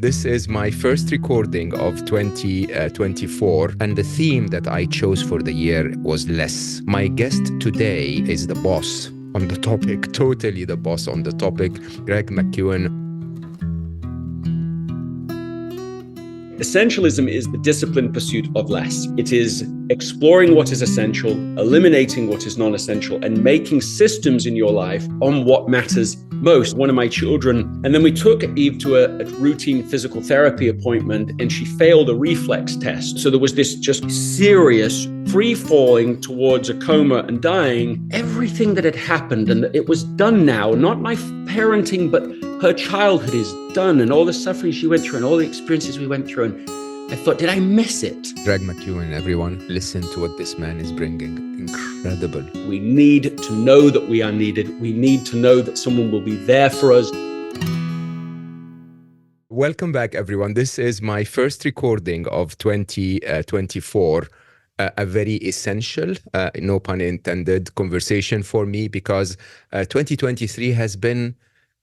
This is my first recording of 2024, and the theme that I chose for the year was less. My guest today is the boss on the topic, totally the boss on the topic, Greg McKeown. Essentialism is the disciplined pursuit of less. It is exploring what is essential, eliminating what is non-essential, and making systems in your life on what matters most. One of my children, and then we took Eve to a routine physical therapy appointment, and she failed a reflex test. So there was this just serious free falling towards a coma and dying. Everything that had happened, and it was done now, not my parenting, but her childhood is done, and all the suffering she went through and all the experiences we went through. And I thought, did I miss it? Greg McKeown, everyone, listen to what this man is bringing. Incredible. We need to know that we are needed. We need to know that someone will be there for us. Welcome back, everyone. This is my first recording of 2024. A very essential, no pun intended, conversation for me because 2023 has been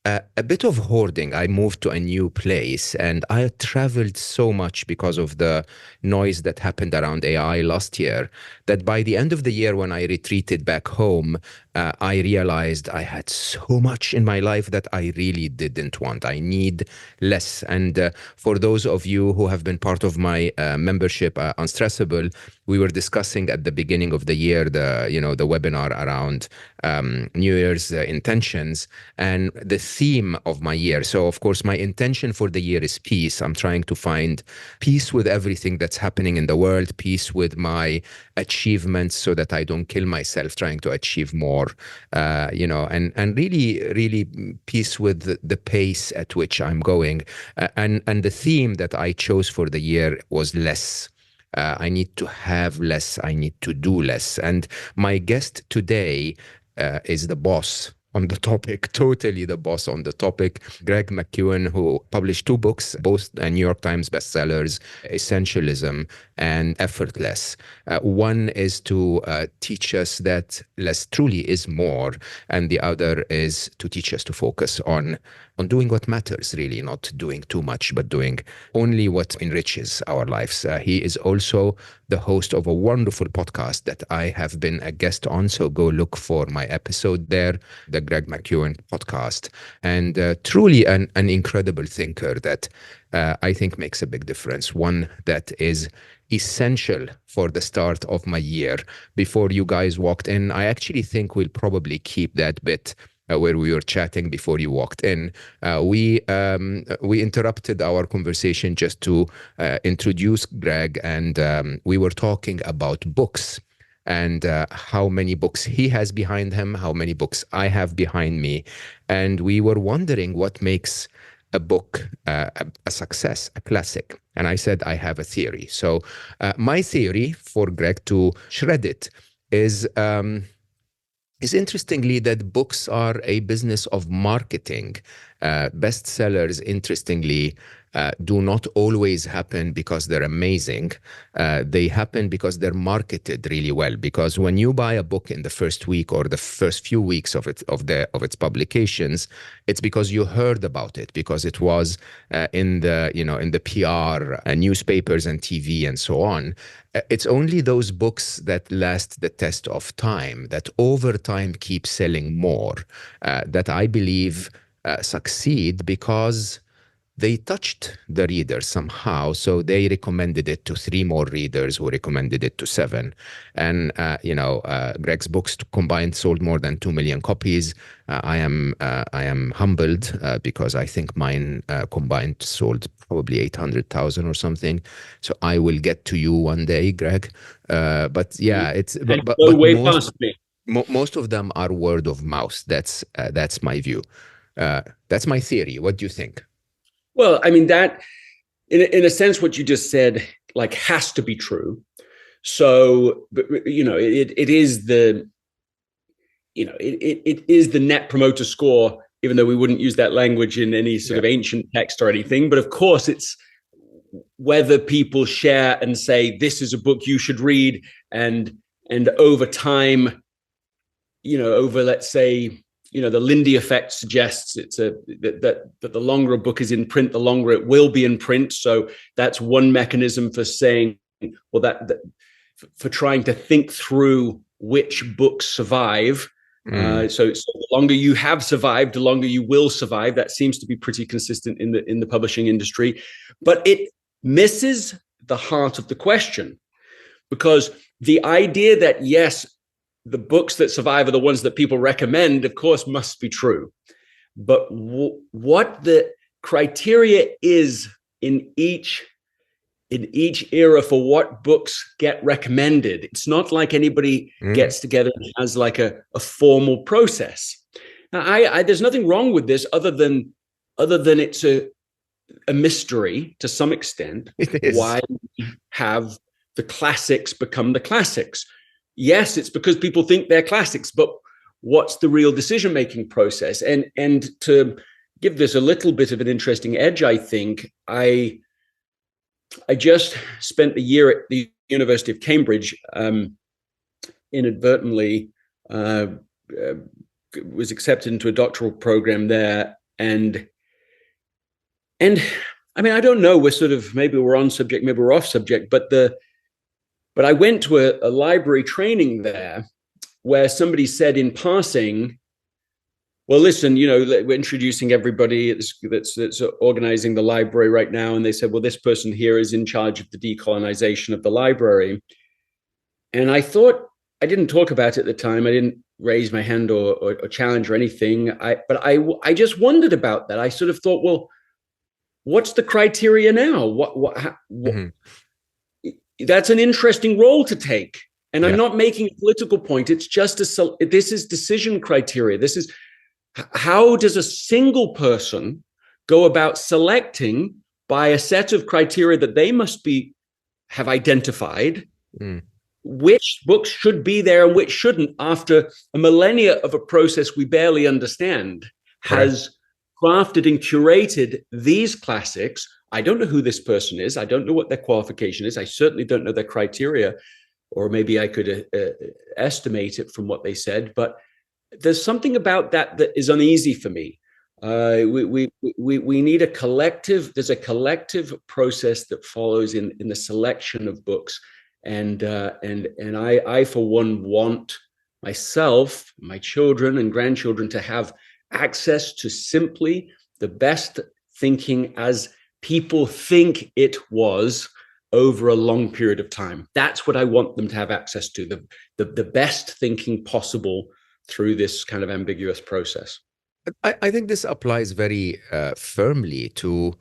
a bit of hoarding. I moved to a new place and I traveled so much because of the noise that happened around AI last year that by the end of the year, when I retreated back home, I realized I had so much in my life that I really didn't want. I need less. And for those of you who have been part of my membership on Stressable, we were discussing at the beginning of the year, the webinar around New Year's intentions and the theme of my year. So of course, my intention for the year is peace. I'm trying to find peace with everything that's happening in the world, peace with my achievements so that I don't kill myself trying to achieve more, and really peace with the pace at which I'm going. And the theme that I chose for the year was less. I need to have less. I need to do less. And my guest today is the boss on the topic, totally the boss on the topic, Greg McKeown, who published 2 books, both New York Times bestsellers, Essentialism and Effortless. One is to teach us that less truly is more, and the other is to teach us to focus on doing what matters, really, not doing too much, but doing only what enriches our lives. He is also the host of a wonderful podcast that I have been a guest on, so go look for my episode there, the Greg McKeown podcast. And truly an incredible thinker that I think makes a big difference, one that is essential for the start of my year. Before you guys walked in, I actually think we'll probably keep that bit where we were chatting before you walked in. We interrupted our conversation just to introduce Greg, and we were talking about books and how many books he has behind him, how many books I have behind me. And we were wondering what makes a book a success, a classic. And I said, I have a theory. So my theory for Greg, to shred it, is interestingly that books are a business of marketing. Bestsellers, interestingly, do not always happen because they're amazing. They happen because they're marketed really well. Because when you buy a book in the first week or the first few weeks of its publications, it's because you heard about it, because it was in the PR, newspapers and TV and so on. It's only those books that last the test of time, that over time keep selling more, that I believe succeed because they touched the reader somehow. So they recommended it to 3 more readers who recommended it to 7. And, Greg's books combined sold more than 2 million copies. I am humbled because I think mine combined sold probably 800,000 or something. So I will get to you one day, Greg. But yeah, it's but way past me. Most of them are word of mouth. That's my view. That's my theory. What do you think? Well, I mean, that in a sense, what you just said, like, has to be true. So, it is the net promoter score, even though we wouldn't use that language in any sort of ancient text or anything. But of course, it's whether people share and say, this is a book you should read. And over time, over, let's say, the Lindy effect suggests that the longer a book is in print, the longer it will be in print. So that's one mechanism for saying, well, that for trying to think through which books survive. So the longer you have survived, the longer you will survive. That seems to be pretty consistent in the publishing industry, but it misses the heart of the question, because the idea that, yes, the books that survive are the ones that people recommend, of course, must be true. But what the criteria is in each era for what books get recommended, it's not like anybody gets together and has like a formal process. Now, there's nothing wrong with this other than it's a mystery to some extent. It is. Why we have the classics become the classics. Yes, it's because people think they're classics, but what's the real decision-making process? And to give this a little bit of an interesting edge, I think, I just spent a year at the University of Cambridge, inadvertently was accepted into a doctoral program there. And I mean, I don't know, maybe we're on subject, maybe we're off subject, but I went to a library training there where somebody said in passing, well, listen, we're introducing everybody that's organizing the library right now. And they said, well, this person here is in charge of the decolonization of the library. And I thought, I didn't talk about it at the time. I didn't raise my hand or challenge or anything. But I just wondered about that. I sort of thought, well, what's the criteria now? That's an interesting role to take. And I'm not making a political point. It's just this is decision criteria. This is, how does a single person go about selecting by a set of criteria that they must have identified which books should be there and which shouldn't, after a millennia of a process we barely understand, has crafted and curated these classics. I don't know who this person is. I don't know what their qualification is. I certainly don't know their criteria, or maybe I could estimate it from what they said. But there's something about that is uneasy for me. We need a collective. There's a collective process that follows in the selection of books, and I for one want myself, my children and grandchildren to have access to simply the best thinking as people think it was over a long period of time. That's what I want them to have access to, the best thinking possible through this kind of ambiguous process. I think this applies very firmly to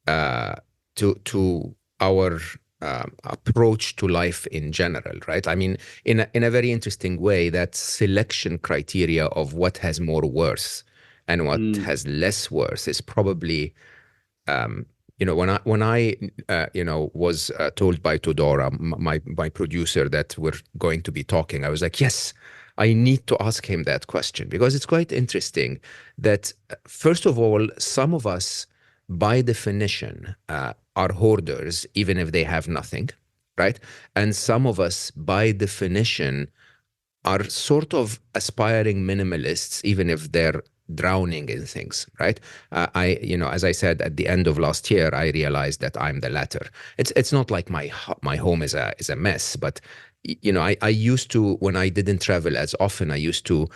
our approach to life in general, right? I mean, in a very interesting way, that selection criteria of what has more worth and what has less worth is probably, when I was told by Tudora, my producer, that we're going to be talking, I was like, yes, I need to ask him that question, because it's quite interesting that, first of all, some of us, by definition, are hoarders, even if they have nothing, right? And some of us, by definition, are sort of aspiring minimalists, even if they're drowning in things, right? As I said, at the end of last year, I realized that I'm the latter. It's not like my home is a mess, but I used to, when I didn't travel as often, I used to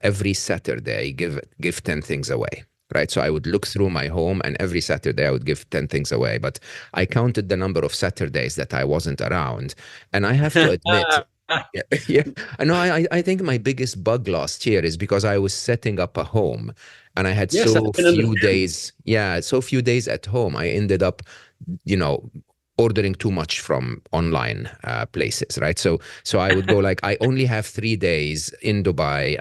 every Saturday give 10 things away, right? So I would look through my home, and every Saturday I would give 10 things away. But I counted the number of Saturdays that I wasn't around, and I have to admit, I think my biggest bug last year is because I was setting up a home, and I had so few days. Yeah, so few days at home. I ended up, ordering too much from online places, right? So I would go like, I only have 3 days in Dubai.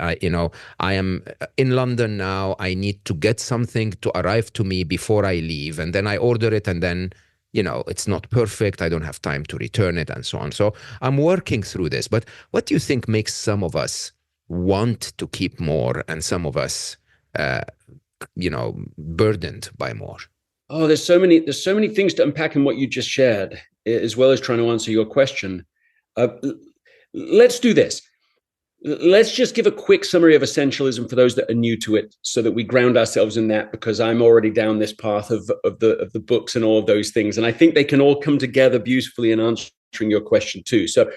I am in London now. I need to get something to arrive to me before I leave, and then I order it, and then it's not perfect. I don't have time to return it, and so on. So I'm working through this. But what do you think makes some of us want to keep more, and some of us, burdened by more? Oh, there's so many things to unpack in what you just shared, as well as trying to answer your question. Let's do this. Let's just give a quick summary of essentialism for those that are new to it, so that we ground ourselves in that, because I'm already down this path of the books and all of those things, and I think they can all come together beautifully in answering your question too. So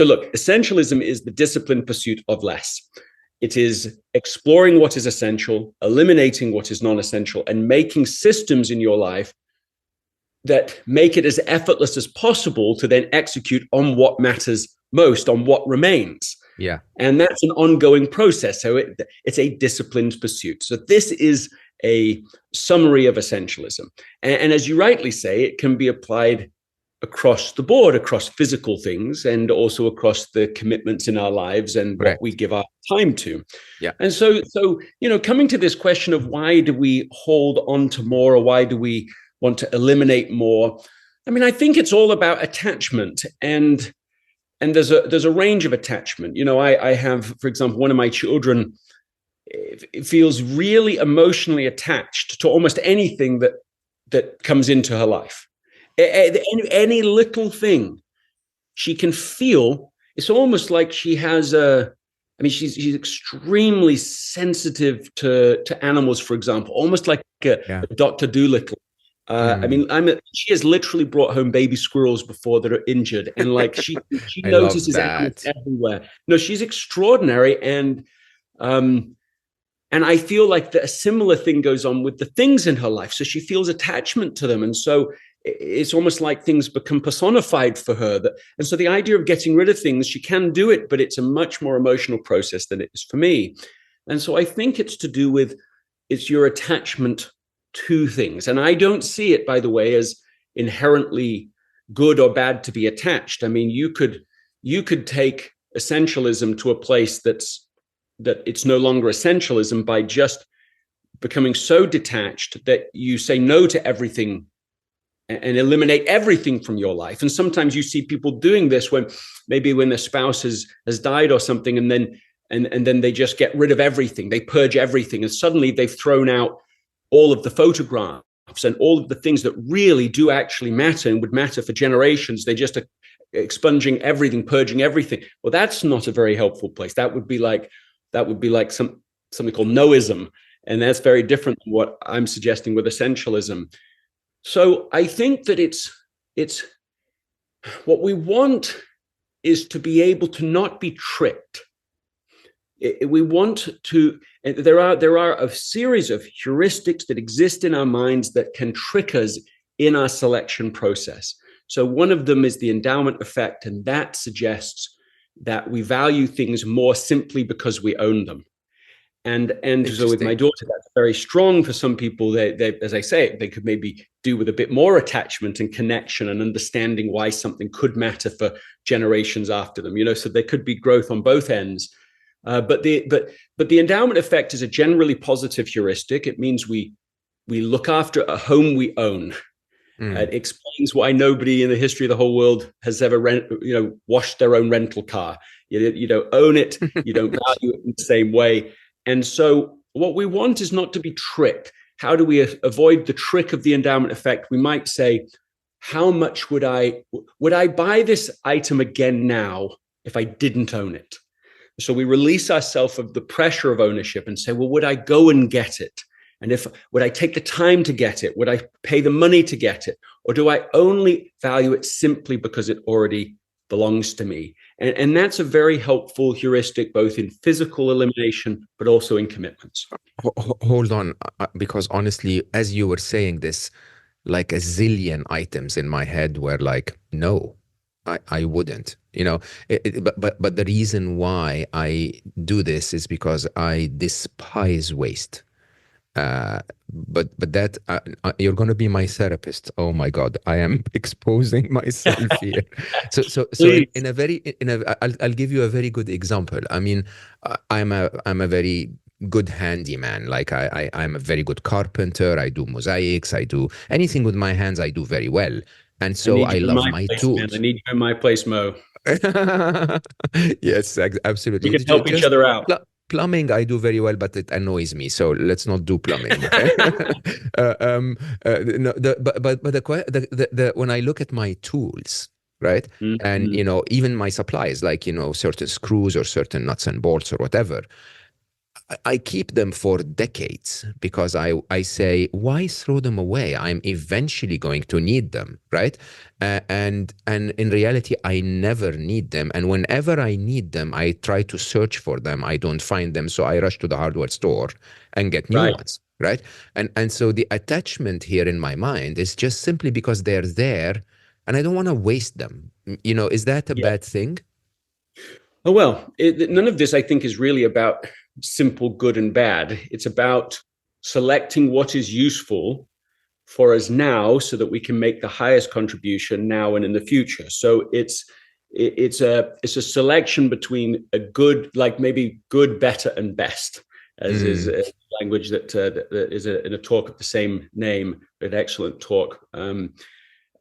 look, essentialism is the disciplined pursuit of less. It is exploring what is essential, eliminating what is non-essential, and making systems in your life that make it as effortless as possible to then execute on what matters most, on what remains. Yeah. And that's an ongoing process. So it's a disciplined pursuit. So this is a summary of essentialism. And as you rightly say, it can be applied across the board, across physical things, and also across the commitments in our lives and what we give our time to. Yeah. And so, coming to this question of why do we hold on to more, or why do we want to eliminate more? I mean, I think it's all about attachment, and there's a range of attachment. I have, for example, one of my children, it feels really emotionally attached to almost anything that comes into her life. Any little thing she can feel. It's almost like she has she's extremely sensitive to animals, for example, almost like a Dr. Dolittle. She has literally brought home baby squirrels before that are injured, and like she notices animals everywhere. No, she's extraordinary, and I feel like a similar thing goes on with the things in her life. So she feels attachment to them, and so it's almost like things become personified for her. And so the idea of getting rid of things, she can do it, but it's a much more emotional process than it is for me. And so I think it's to do with it's your attachment to things. And I don't see it, by the way, as inherently good or bad to be attached. I mean, you could take essentialism to a place that it's no longer essentialism by just becoming so detached that you say no to everything and eliminate everything from your life. And sometimes you see people doing this when their spouse has died or something, and then they just get rid of everything. They purge everything, and suddenly they've thrown out all of the photographs and all of the things that really do actually matter and would matter for generations. They just are expunging everything, purging everything. Well, that's not a very helpful place. That would be like something called noism, and that's very different than what I'm suggesting with essentialism. So I think that it's what we want is to be able to not be tricked. We want to, there are a series of heuristics that exist in our minds that can trick us in our selection process. So one of them is the endowment effect, and that suggests that we value things more simply because we own them. And so with my daughter, that's very strong. For some people, they, as I say, they could maybe do with a bit more attachment and connection and understanding why something could matter for generations after them. So there could be growth on both ends. But the endowment effect is a generally positive heuristic. It means we look after a home we own. It explains why nobody in the history of the whole world has ever washed their own rental car. You don't own it. You don't value it in the same way. And so what we want is not to be tricked. How do we avoid the trick of the endowment effect? We might say, how much would I buy this item again now if I didn't own it? So we release ourselves of the pressure of ownership and say, well, would I go and get it? And would I take the time to get it? Would I pay the money to get it? Or do I only value it simply because it already belongs to me? And that's a very helpful heuristic, both in physical elimination, but also in commitments. Hold on, because honestly, as you were saying this, like a zillion items in my head were like, no, I wouldn't, but the reason why I do this is because I despise waste. But that you're going to be my therapist. Oh my God, I am exposing myself here. So I'll give you a very good example. I mean, I'm a very good handyman. Like I'm a very good carpenter. I do mosaics. I do anything with my hands. I do very well. And so I love my tools. Man. I need you in my place, Mo. Yes, absolutely. We can help each other out. Plumbing, I do very well, but it annoys me. So let's not do plumbing. When I look at my tools, right? And, Mm-hmm. even my supplies, like, certain screws or certain nuts and bolts or whatever, I keep them for decades because I say, why throw them away? I'm eventually going to need them, right? And in reality, I never need them. And whenever I need them, I try to search for them. I don't find them, so I rush to the hardware store and get new Right. ones, right? And so the attachment here in my mind is just simply because they're there, and I don't want to waste them. Is that a Yeah. bad thing? Oh, well, none of this, I think, is really about simple good and bad. It's about selecting what is useful for us now so that we can make the highest contribution now and in the future. So it's a selection between a good, like maybe good, better, and best, as is a language that is in a talk of the same name, an excellent talk by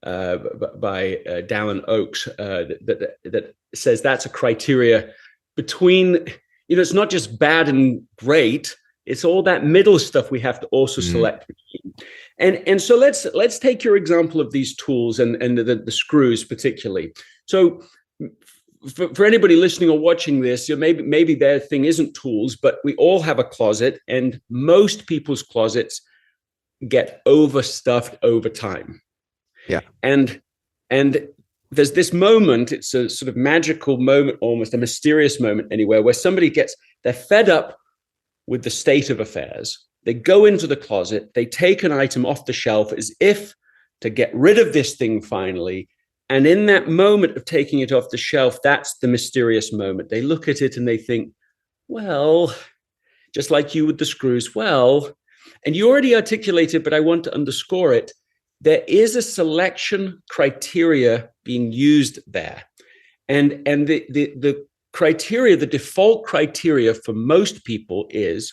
Dallin Oakes that says that's a criteria between, it's not just bad and great. It's all that middle stuff we have to also select between. And so let's take your example of these tools and the screws particularly. So for anybody listening or watching this, maybe their thing isn't tools, but we all have a closet, and most people's closets get overstuffed over time. Yeah. And there's this moment, it's a sort of magical moment, almost a mysterious moment anywhere, where they're fed up with the state of affairs. They go into the closet, they take an item off the shelf as if to get rid of this thing finally. And in that moment of taking it off the shelf, that's the mysterious moment. They look at it and they think, well, just like you with the screws, well, and you already articulated, but I want to underscore it. There is a selection criteria being used there. And the criteria, the default criteria for most people is,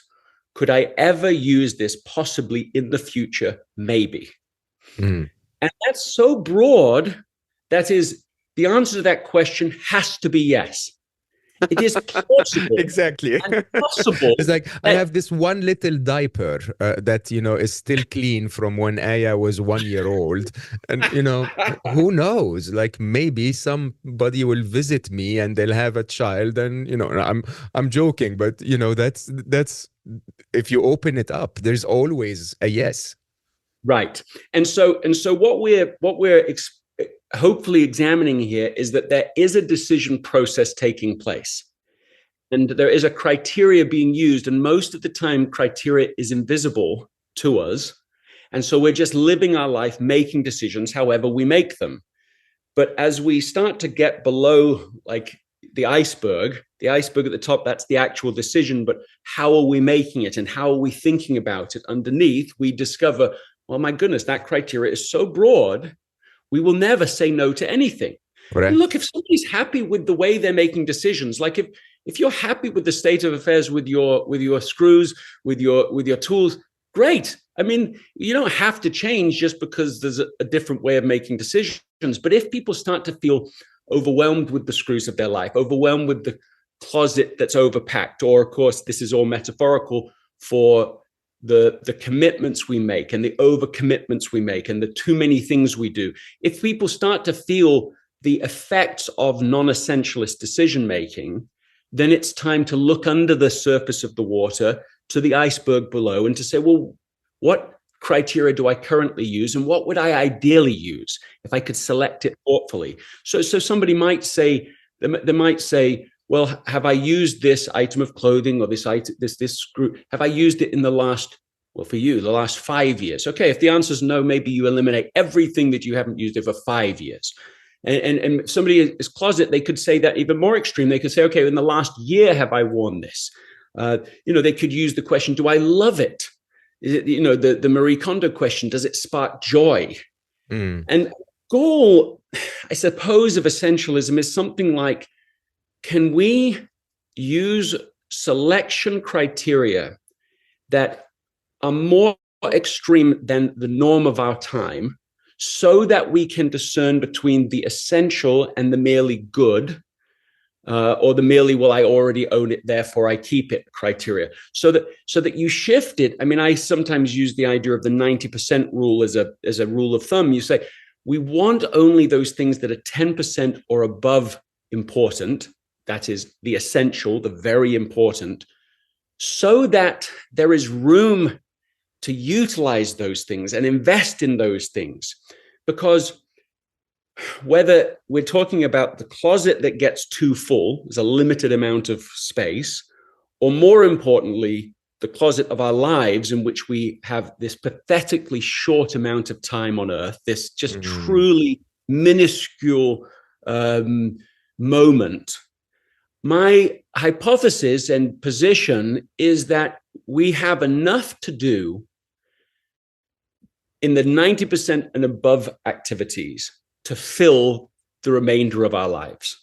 could I ever use this possibly in the future? Maybe. And that's so broad. That is, the answer to that question has to be yes. It is possible. Exactly. And possible. It's like, I have this one little diaper that, is still clean from when Aya was 1 year old. And, who knows? Like, maybe somebody will visit me and they'll have a child. And, I'm joking, but, that's if you open it up, there's always a yes. Right. And so what we're hopefully examining here is that there is a decision process taking place, and there is a criteria being used, and most of the time criteria is invisible to us, and so we're just living our life making decisions however we make them. But as we start to get below, like, the iceberg at the top, that's the actual decision, but how are we making it and how are we thinking about it underneath, we discover, well, my goodness, that criteria is so broad, we will never say no to anything. And look, if somebody's happy with the way they're making decisions, like if you're happy with the state of affairs with your screws, with your tools, great. I mean, you don't have to change just because there's a different way of making decisions. But if people start to feel overwhelmed with the screws of their life, overwhelmed with the closet that's overpacked, or of course, this is all metaphorical for the commitments we make and the overcommitments we make and the too many things we do. If people start to feel the effects of non-essentialist decision making, then it's time to look under the surface of the water to the iceberg below and to say, well, what criteria do I currently use, and what would I ideally use if I could select it thoughtfully? So somebody might say, they might say, well, have I used this item of clothing or this item, this screw? Have I used it in the last 5 years? Okay, if the answer is no, maybe you eliminate everything that you haven't used it for 5 years. And somebody's closet, they could say that even more extreme. They could say, okay, in the last year, have I worn this? They could use the question, do I love it? Is it, the Marie Kondo question, does it spark joy? And goal, I suppose, of essentialism is something like, can we use selection criteria that are more extreme than the norm of our time, so that we can discern between the essential and the merely good, or the merely, well, I already own it, therefore I keep it criteria, so that you shift it. I mean, I sometimes use the idea of the 90% rule as a rule of thumb. You say, we want only those things that are 10% or above important. That is the essential, the very important, so that there is room to utilize those things and invest in those things. Because whether we're talking about the closet that gets too full, there's a limited amount of space, or more importantly, the closet of our lives in which we have this pathetically short amount of time on earth, this just truly minuscule moment. My hypothesis and position is that we have enough to do in the 90% and above activities to fill the remainder of our lives.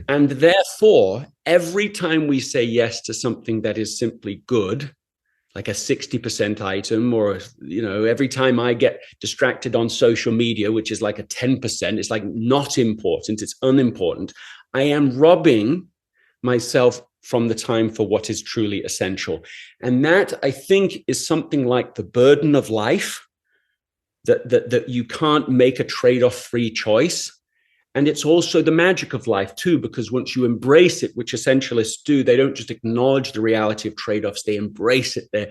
And therefore, every time we say yes to something that is simply good, like a 60% item, or, every time I get distracted on social media, which is like a 10%, it's like not important, it's unimportant, I am robbing myself from the time for what is truly essential. And that, I think, is something like the burden of life, that you can't make a trade-off free choice. And it's also the magic of life too, because once you embrace it, which essentialists do, they don't just acknowledge the reality of trade-offs, they embrace it. They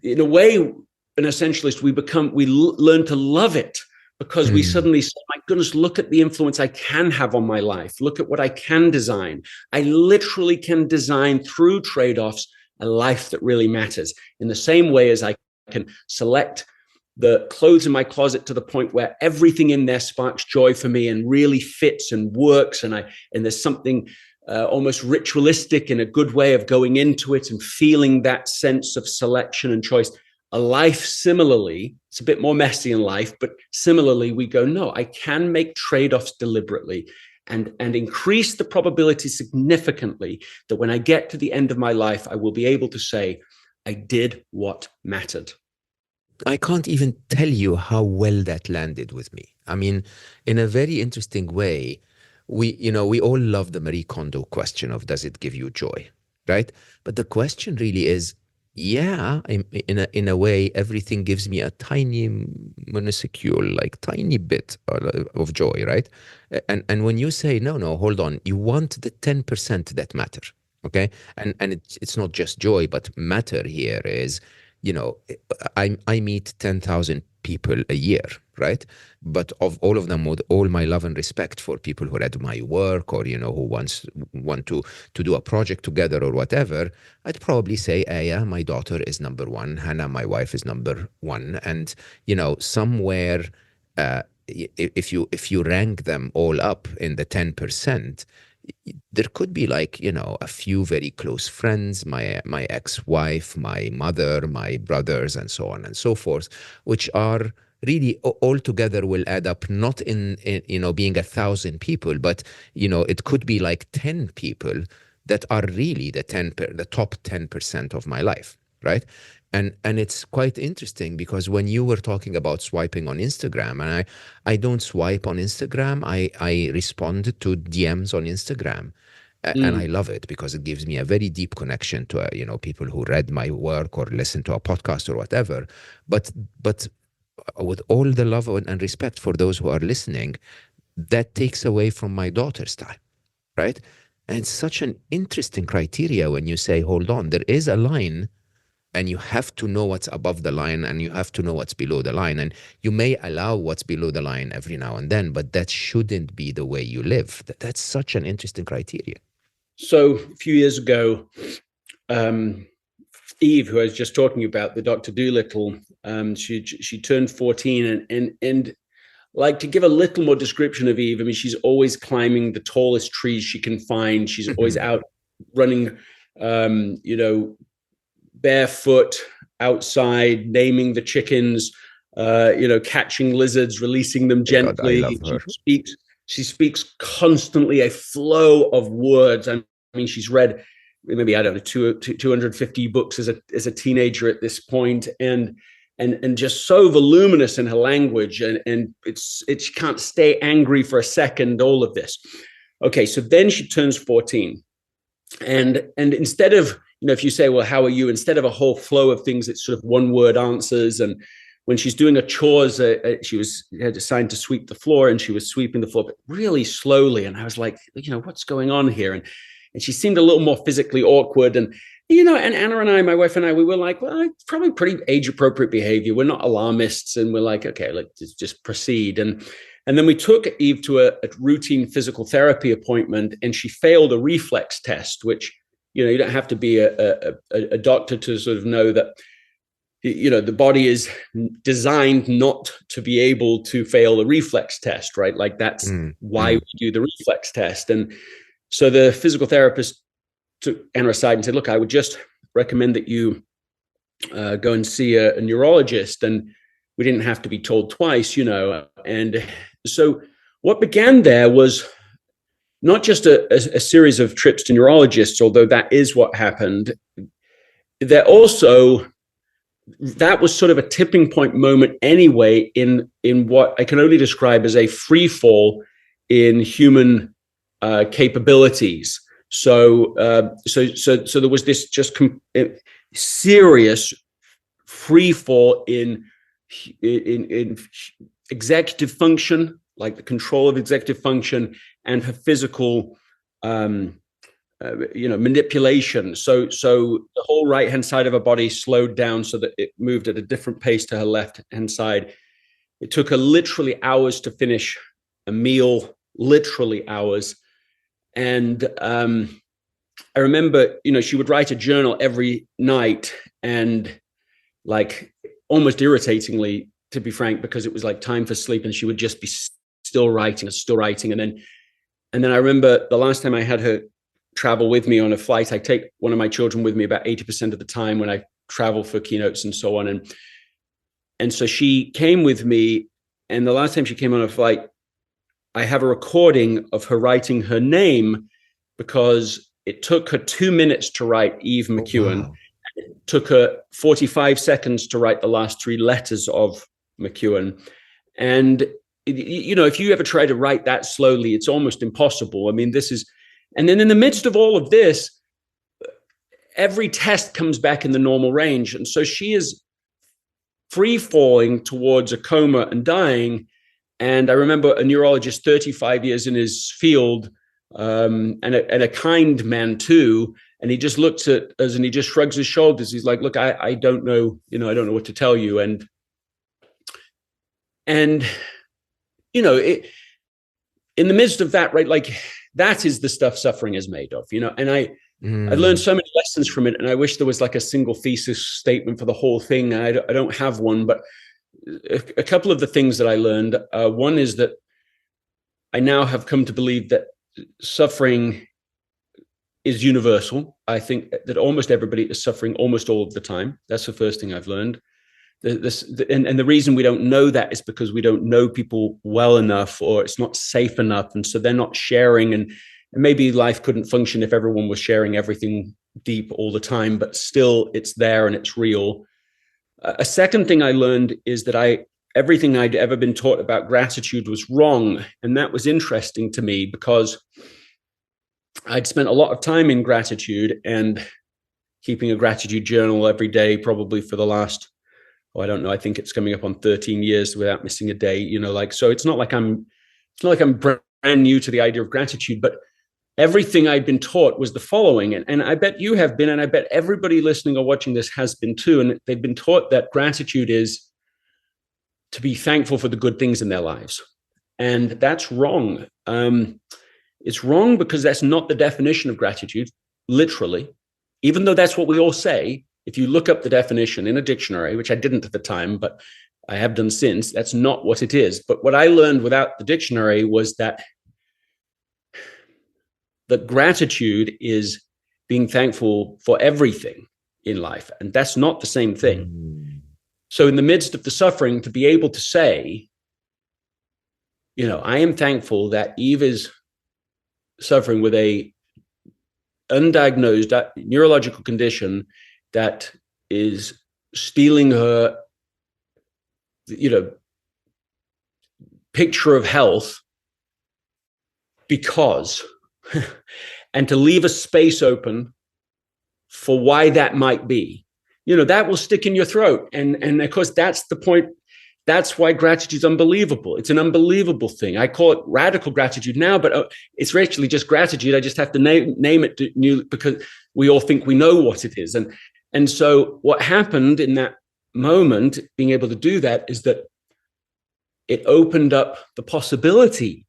in a way, an essentialist, we learn to love it, because we suddenly say, my goodness, look at the influence I can have on my life. Look at what I can design. I literally can design through trade-offs a life that really matters, in the same way as I can select the clothes in my closet to the point where everything in there sparks joy for me and really fits and works. And there's something almost ritualistic in a good way of going into it and feeling that sense of selection and choice. A life, similarly, it's a bit more messy in life, but similarly, we go, no, I can make trade-offs deliberately and increase the probability significantly that when I get to the end of my life, I will be able to say, I did what mattered. I can't even tell you how well that landed with me. I mean, in a very interesting way, we all love the Marie Kondo question of, does it give you joy, right? But the question really is, yeah, in a way, everything gives me a tiny, minuscule, like tiny bit of joy, right? And when you say, no, hold on, you want the 10% that matter, okay? And it's not just joy, but matter here is, I meet 10,000 people a year, right? But of all of them, with all my love and respect for people who read my work, or, who want to do a project together or whatever, I'd probably say, Aya, my daughter, is number one. Hannah, my wife, is number one. And, somewhere, if you rank them all up in the 10%, there could be a few very close friends, my ex-wife, my mother, my brothers, and so on and so forth, which are really all together will add up, not in being 1,000 people, but it could be like 10 people that are really the top 10% of my life, right? And it's quite interesting, because when you were talking about swiping on Instagram, and I don't swipe on Instagram, I respond to DMs on Instagram. And I love it, because it gives me a very deep connection to people who read my work or listen to a podcast or whatever. But with all the love and respect for those who are listening, that takes away from my daughter's time, right? And it's such an interesting criteria when you say, hold on, there is a line, and you have to know what's above the line, and you have to know what's below the line. And you may allow what's below the line every now and then, but that shouldn't be the way you live. That's such an interesting criteria. So a few years ago, Eve, who I was just talking about, the Dr. Dolittle, she turned 14, and like, to give a little more description of Eve, I mean, she's always climbing the tallest trees she can find. She's always out running, barefoot outside, naming the chickens, catching lizards, releasing them gently. God, I love her. She speaks constantly a flow of words. I mean, she's read maybe, I don't know, 250 books as a teenager at this point, and just so voluminous in her language, and she can't stay angry for a second. All of this. Okay, so then she turns 14, and instead of, if you say, well, how are you? Instead of a whole flow of things, it's sort of one word answers. And when she's doing a chores, she had assigned to sweep the floor, and she was sweeping the floor, but really slowly. And I was like, what's going on here? And she seemed a little more physically awkward. And, and Anna and I, my wife and I, we were like, well, it's probably pretty age appropriate behavior. We're not alarmists. And we're like, okay, let's just proceed. And then we took Eve to a routine physical therapy appointment, and she failed a reflex test, which, you don't have to be a doctor to sort of know that, the body is designed not to be able to fail a reflex test, right? Like that's why we do the reflex test. And so the physical therapist took Anna aside and said, look, I would just recommend that you go and see a neurologist. And we didn't have to be told twice, And so what began there was not just a series of trips to neurologists, although that is what happened. That was sort of a tipping point moment anyway in what I can only describe as a free fall in human capabilities. So there was this just serious free fall in executive function, like the control of executive function, and her physical manipulation. So the whole right-hand side of her body slowed down so that it moved at a different pace to her left-hand side. It took her literally hours to finish a meal, literally hours. And I remember, she would write a journal every night, and like almost irritatingly, to be frank, because it was like time for sleep, and she would just be still writing. And then I remember the last time I had her travel with me on a flight, I take one of my children with me about 80% of the time when I travel for keynotes and so on. And so she came with me, and the last time she came on a flight, I have a recording of her writing her name, because it took her 2 minutes to write Eve McKeown. Wow. It took her 45 seconds to write the last 3 letters of McKeown. And, if you ever try to write that slowly, it's almost impossible. I mean, and then in the midst of all of this, every test comes back in the normal range. And so she is free falling towards a coma and dying. And I remember a neurologist, 35 years in his field, and a kind man too. And he just looks at us and he just shrugs his shoulders. He's like, look, I don't know, I don't know what to tell you. And in the midst of that, right, like that is the stuff suffering is made of, and I learned so many lessons from it. And I wish there was like a single thesis statement for the whole thing. I don't have one, but a couple of the things that I learned, one is that I now have come to believe that suffering is universal. I think that almost everybody is suffering almost all of the time. That's the first thing I've learned. And the reason we don't know that is because we don't know people well enough, or it's not safe enough. And so they're not sharing, and maybe life couldn't function if everyone was sharing everything deep all the time, but still it's there and it's real. A second thing I learned is that everything I'd ever been taught about gratitude was wrong. And that was interesting to me, because I'd spent a lot of time in gratitude and keeping a gratitude journal every day, probably for the last, I don't know, I think it's coming up on 13 years without missing a day, so it's not like I'm brand new to the idea of gratitude, but everything I'd been taught was the following. And I bet you have been, and I bet everybody listening or watching this has been too. And they've been taught that gratitude is to be thankful for the good things in their lives. And that's wrong. It's wrong because that's not the definition of gratitude, literally, even though that's what we all say. If you look up the definition in a dictionary, which I didn't at the time, but I have done since, that's not what it is. But what I learned without the dictionary was that gratitude is being thankful for everything in life. And that's not the same thing. So in the midst of the suffering, to be able to say, I am thankful that Eve is suffering with a undiagnosed neurological condition that is stealing her, picture of health, because, and to leave a space open for why that might be, that will stick in your throat. And of course, that's the point. That's why gratitude is unbelievable. It's an unbelievable thing. I call it radical gratitude now, but it's actually just gratitude. I just have to name it new because we all think we know what it is. And so what happened in that moment, being able to do that, is that it opened up the possibility.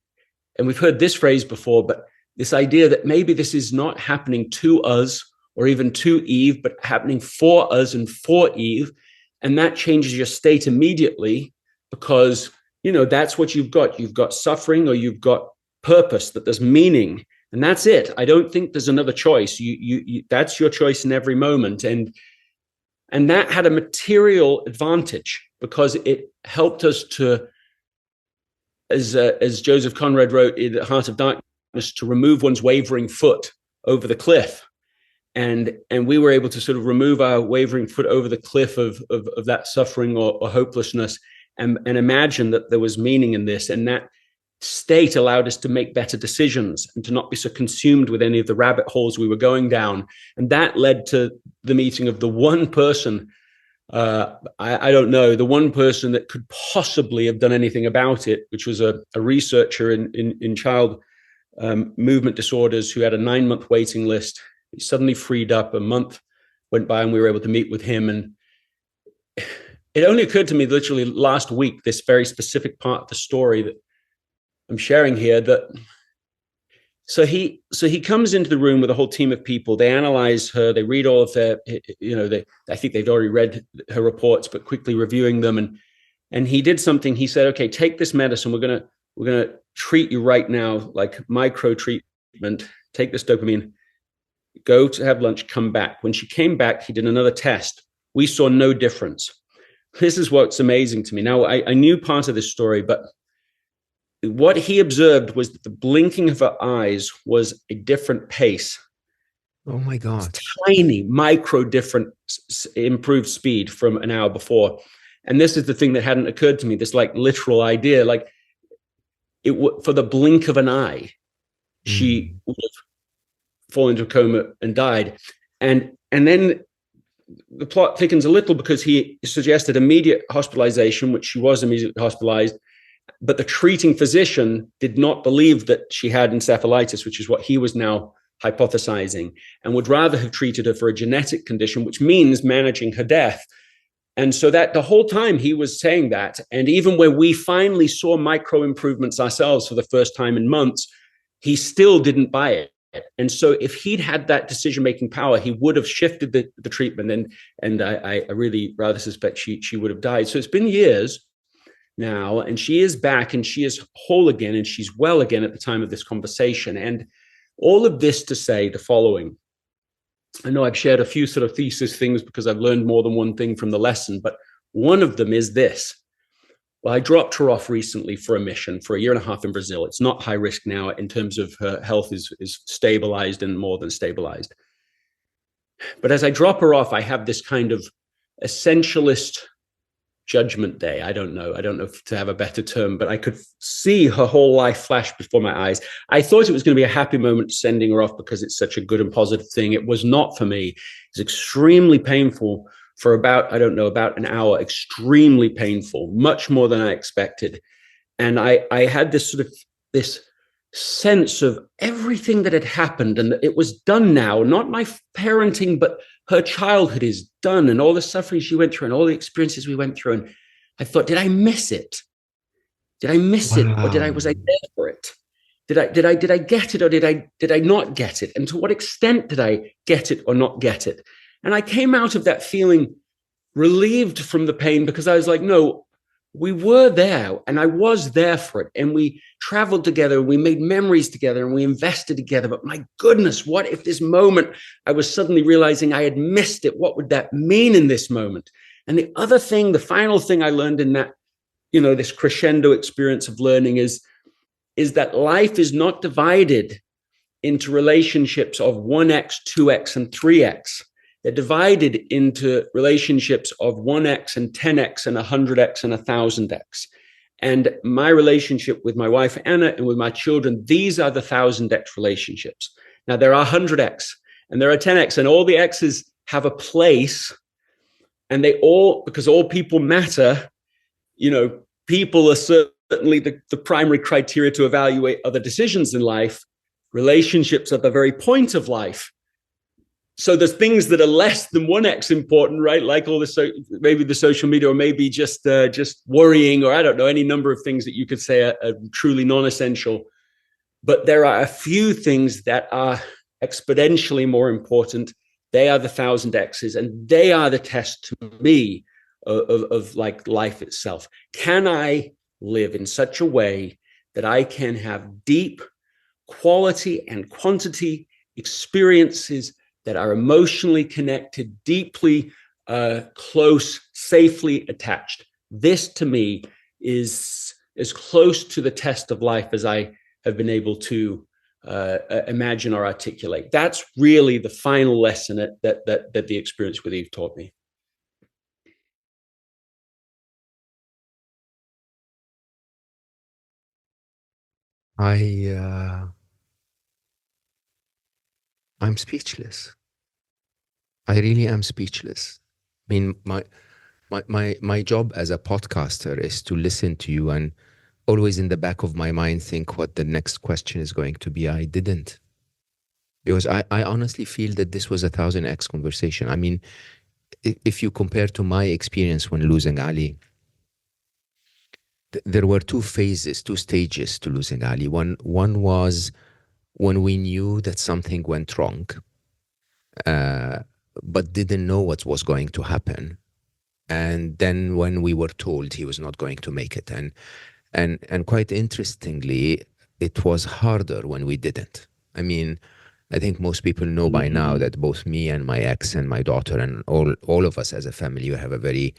And we've heard this phrase before, but this idea that maybe this is not happening to us or even to Eve, but happening for us and for Eve. And that changes your state immediately because, that's what you've got. You've got suffering or you've got purpose, that there's meaning. And that's it. I don't think there's another choice. You that's your choice in every moment. And that had a material advantage because it helped us to, as Joseph Conrad wrote in The Heart of Darkness, to remove one's wavering foot over the cliff. And we were able to sort of remove our wavering foot over the cliff of that suffering or hopelessness and imagine that there was meaning in this. And that state allowed us to make better decisions and to not be so consumed with any of the rabbit holes we were going down. And that led to the meeting of the one person, I don't know, the one person that could possibly have done anything about it, which was a researcher in child movement disorders who had a 9-month waiting list. He suddenly freed up. A month went by and we were able to meet with him. And it only occurred to me literally last week, this very specific part of the story that I'm sharing here, that so he comes into the room with a whole team of people. They analyze her, they read all of their, I think they've already read her reports, but quickly reviewing them. And he did something. He said, okay, take this medicine. We're gonna treat you right now, like micro treatment, take this dopamine. Go to have lunch, come back. When she came back, he did another test. We saw no difference. This is what's amazing to me. Now, I knew part of this story, but what he observed was that the blinking of her eyes was a different pace. Oh my God. Tiny, micro different improved speed from an hour before. And this is the thing that hadn't occurred to me, this like literal idea, like for the blink of an eye, she would have fallen into a coma and died. And then the plot thickens a little because he suggested immediate hospitalization, which she was immediately hospitalized. But the treating physician did not believe that she had encephalitis, which is what he was now hypothesizing, and would rather have treated her for a genetic condition, which means managing her death. And so that the whole time he was saying that, and even when we finally saw micro improvements ourselves for the first time in months, he still didn't buy it. And so if he'd had that decision-making power, he would have shifted the treatment. And I really rather suspect she would have died. So it's been years now, and she is back and she is whole again and she's well again at the time of this conversation. And all of this to say the following. I know I've shared a few sort of thesis things because I've learned more than one thing from the lesson, but one of them is this. Well, I dropped her off recently for a mission for 1.5 years in Brazil. It's not high risk now in terms of her health is stabilized and more than stabilized. But as I drop her off, I have this kind of essentialist judgment day. I don't know if to have a better term, but I could see her whole life flash before my eyes. I thought it was going to be a happy moment sending her off because it's such a good and positive thing. It was not for me. It's extremely painful for about an hour, extremely painful, much more than I expected. And I had this sort of this sense of everything that had happened and that it was done now, not my parenting, but her childhood is done and all the suffering she went through and all the experiences we went through. And I thought, did I miss it? Did I miss it? Or was I there for it? Did I get it or did I not get it? And to what extent did I get it or not get it? And I came out of that feeling relieved from the pain because I was like, no, we were there and I was there for it. And we traveled together, and we made memories together and we invested together. But my goodness, what if this moment I was suddenly realizing I had missed it? What would that mean in this moment? And the other thing, the final thing I learned in that, this crescendo experience of learning is that life is not divided into relationships of 1x, 2x, and 3x. They're divided into relationships of 1x and 10x and 100x and 1000x. And my relationship with my wife, Anna, and with my children, these are the 1000x relationships. Now, there are 100x and there are 10x, and all the x's have a place, and they all, because all people matter, people are certainly the primary criteria to evaluate other decisions in life. Relationships are the very point of life. So there's things that are less than 1x important, right? Like all maybe the social media, or maybe just worrying, or I don't know, any number of things that you could say are truly non-essential. But there are a few things that are exponentially more important. They are the 1000x's, and they are the test to me of like life itself. Can I live in such a way that I can have deep quality and quantity experiences that are emotionally connected, deeply close, safely attached? This to me is as close to the test of life as I have been able to imagine or articulate. That's really the final lesson that the experience with Eve taught me. I'm speechless. I really am speechless. I mean, my job as a podcaster is to listen to you and always in the back of my mind think what the next question is going to be. I didn't. Because I honestly feel that this was a 1000x conversation. I mean, if you compare to my experience when losing Ali, there were two phases, two stages to losing Ali. One was when we knew that something went wrong, but didn't know what was going to happen. And then when we were told he was not going to make it. And quite interestingly, it was harder when we didn't. I mean, I think most people know by now that both me and my ex and my daughter and all of us as a family have a very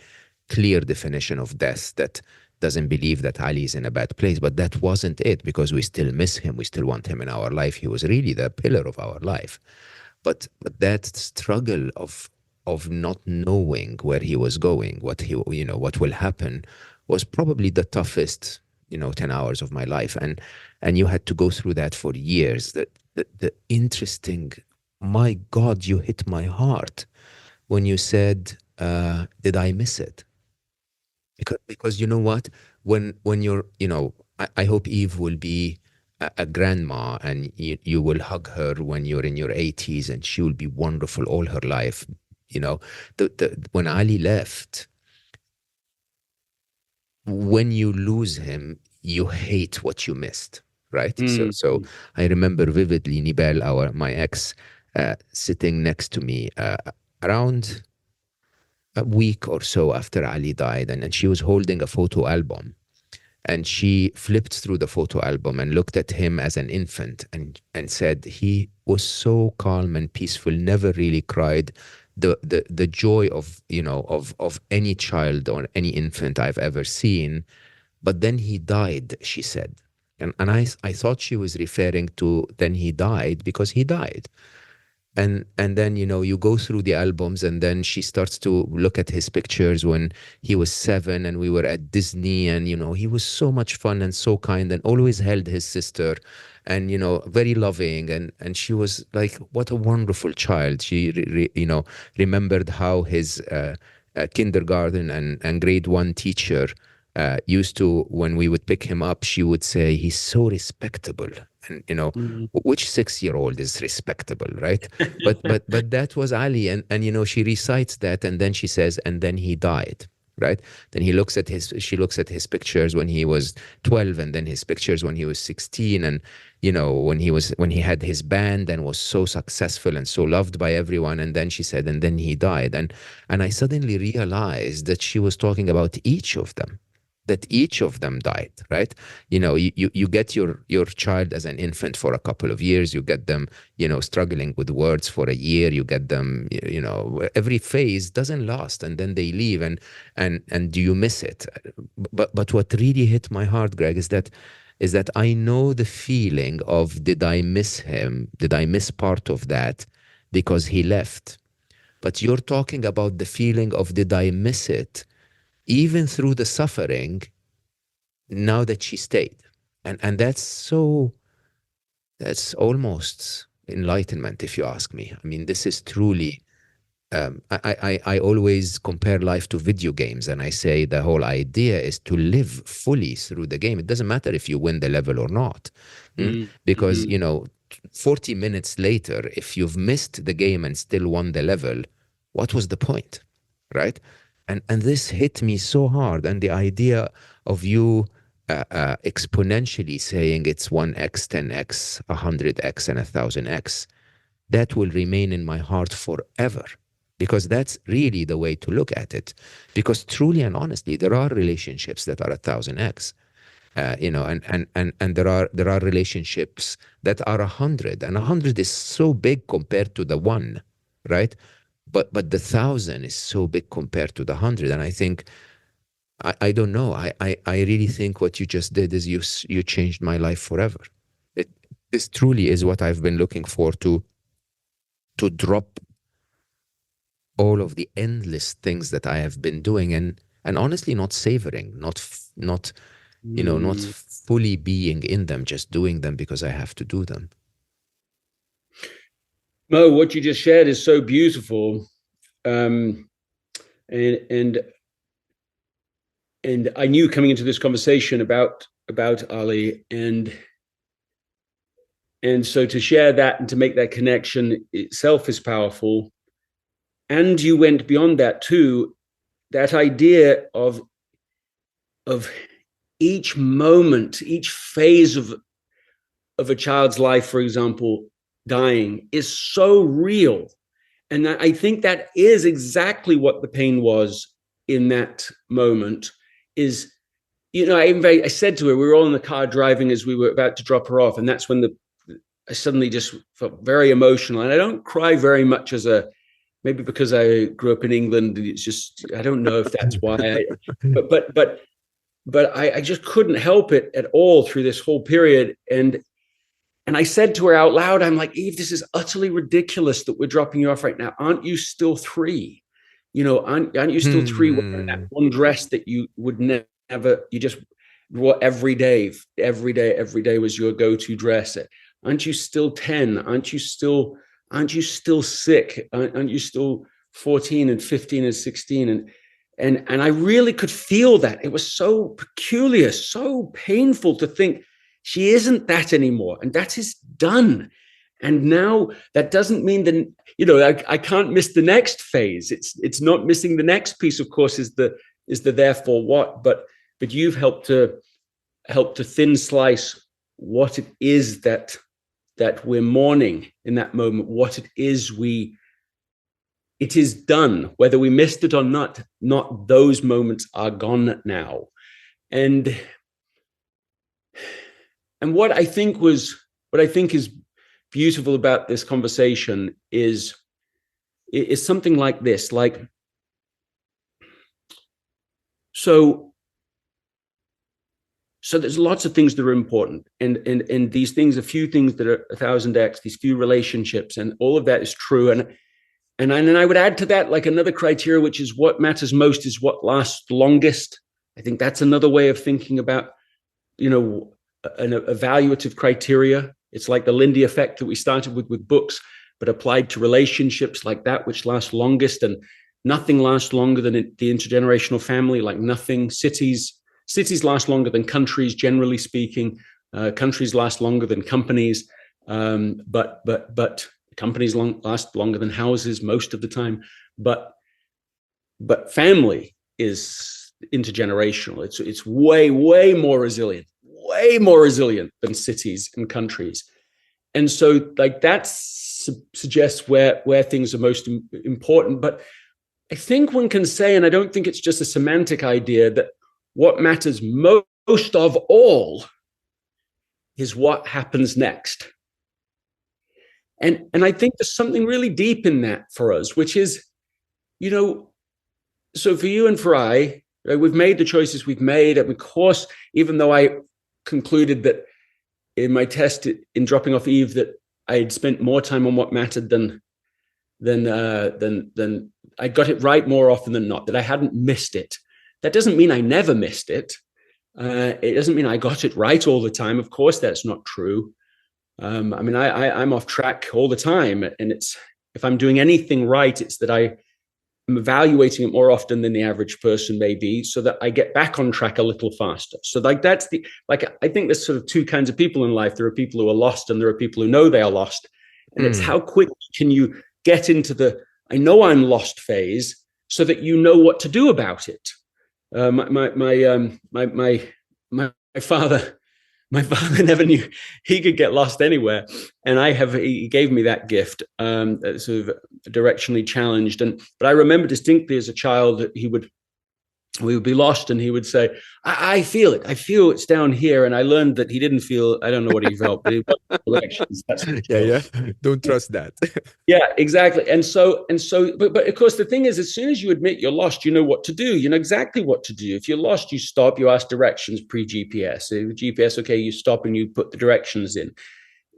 clear definition of death that doesn't believe that Ali is in a bad place. But that wasn't it, because we still miss him. We still want him in our life. He was really the pillar of our life. But that struggle of not knowing where he was going, what will happen, was probably the toughest 10 hours of my life. And you had to go through that for years. The interesting, my God, you hit my heart when you said, did I miss it? Because you know what, when you're, I hope Eve will be a grandma, and you will hug her when you're in your 80s, and she will be wonderful all her life. When Ali left, when you lose him, you hate what you missed, right? So I remember vividly Nibel, my ex, sitting next to me around a week or so after Ali died, and she was holding a photo album. And she flipped through the photo album and looked at him as an infant, and said he was so calm and peaceful, never really cried. The joy of any child or any infant I've ever seen. But then he died, she said. And I thought she was referring to then he died because he died. And then you go through the albums, and then she starts to look at his pictures when he was 7 and we were at Disney, and he was so much fun and so kind and always held his sister, and very loving, and she was like, what a wonderful child. She remembered how his kindergarten and grade 1 teacher used to, when we would pick him up, she would say, he's so respectable. And which 6-year-old is respectable, right? but that was Ali, and she recites that, and then she says, and then he died, right? Then she looks at his pictures when he was 12, and then his pictures when he was 16, and when he had his band and was so successful and so loved by everyone, and then she said, and then he died, and I suddenly realized that she was talking about each of them. That each of them died, right? You get your child as an infant for a couple of years. You get them, struggling with words for a year. You get them, every phase doesn't last, and then they leave, and do you miss it? But what really hit my heart, Greg, is that I know the feeling of, did I miss him? Did I miss part of that because he left? But you're talking about the feeling of, did I miss it even through the suffering, now that she stayed? And that's almost enlightenment, if you ask me. I mean, this is truly I always compare life to video games, and I say the whole idea is to live fully through the game. It doesn't matter if you win the level or not. Because, 40 minutes later, if you've missed the game and still won the level, what was the point, right? And this hit me so hard. And the idea of you exponentially saying it's 1x, 10x, 100x, and 1000x, that will remain in my heart forever. Because that's really the way to look at it. Because truly and honestly, there are relationships that are 1000x. And there are relationships that are 100, and 100 is so big compared to the one, right? But the 1000 is so big compared to the 100, and I think I don't know. I really think what you just did is you changed my life forever. This truly is what I've been looking for, to drop all of the endless things that I have been doing, and honestly not savoring, not fully being in them, just doing them because I have to do them. Mo, what you just shared is so beautiful. And I knew coming into this conversation about Ali, and so to share that and to make that connection itself is powerful. And you went beyond that too, that idea of each moment, each phase of a child's life, for example, dying, is so real. And I think that is exactly what the pain was in that moment. Is, I said to her, we were all in the car driving as we were about to drop her off, and that's when I suddenly just felt very emotional. And I don't cry very much maybe because I grew up in England. It's just, I don't know if that's why. But I just couldn't help it at all through this whole period. And I said to her out loud, I'm like, Eve, this is utterly ridiculous that we're dropping you off right now. Aren't you still 3? Aren't you still 3 wearing that one dress that you would never, you just wore every day was your go-to dress? Aren't you still 10? Aren't you still sick? Aren't you still 14 and 15 and 16? And I really could feel that. It was so peculiar, so painful to think she isn't that anymore. And that is done. And now that doesn't mean that, I can't miss the next phase. It's not missing the next piece, of course, is the therefore what, but you've helped to thin slice what it is that we're mourning in that moment, what it is it is done, whether we missed it or not. Not those moments are gone now. And what I think is beautiful about this conversation is something like this, like, so there's lots of things that are important, and these things, a few things that are 1000x, these few relationships, and all of that is true. And then I would add to that, like, another criteria, which is what matters most is what lasts longest. I think that's another way of thinking about, an evaluative criteria. It's like the Lindy effect that we started with books, but applied to relationships, like that which lasts longest. And nothing lasts longer than the intergenerational family, like nothing. Cities last longer than countries, generally speaking. Countries last longer than companies, but companies last longer than houses most of the time. But family is intergenerational. It's way more resilient than cities and countries. And so, like, that suggests where things are most important. But I think one can say, and I don't think it's just a semantic idea, that what matters most of all is what happens next. And I think there's something really deep in that for us, which is, so for you and for I, right, we've made the choices we've made. And of course, even though I concluded that in my test in dropping off Eve that I had spent more time on what mattered than I got it right more often than not, that I hadn't missed it. That doesn't mean I never missed it. It doesn't mean I got it right all the time. Of course, that's not true. I'm off track all the time, and if I'm doing anything right, it's that I'm evaluating it more often than the average person may be, so that I get back on track a little faster. So like I think there's sort of two kinds of people in life. There are people who are lost and there are people who know they are lost. And it's how quick can you get into the I know I'm lost phase so that you know what to do about it. My father never knew he could get lost anywhere, and he gave me that gift, sort of directionally challenged. But I remember distinctly as a child that we would be lost and he would say, I feel it. I feel it's down here. And I learned that he didn't feel, I don't know what he felt, but he directions. That's yeah. Don't trust that. Yeah, exactly. But of course, the thing is, as soon as you admit you're lost, you know what to do. You know exactly what to do. If you're lost, you stop, you ask directions pre-GPS. So GPS, okay, you stop and you put the directions in.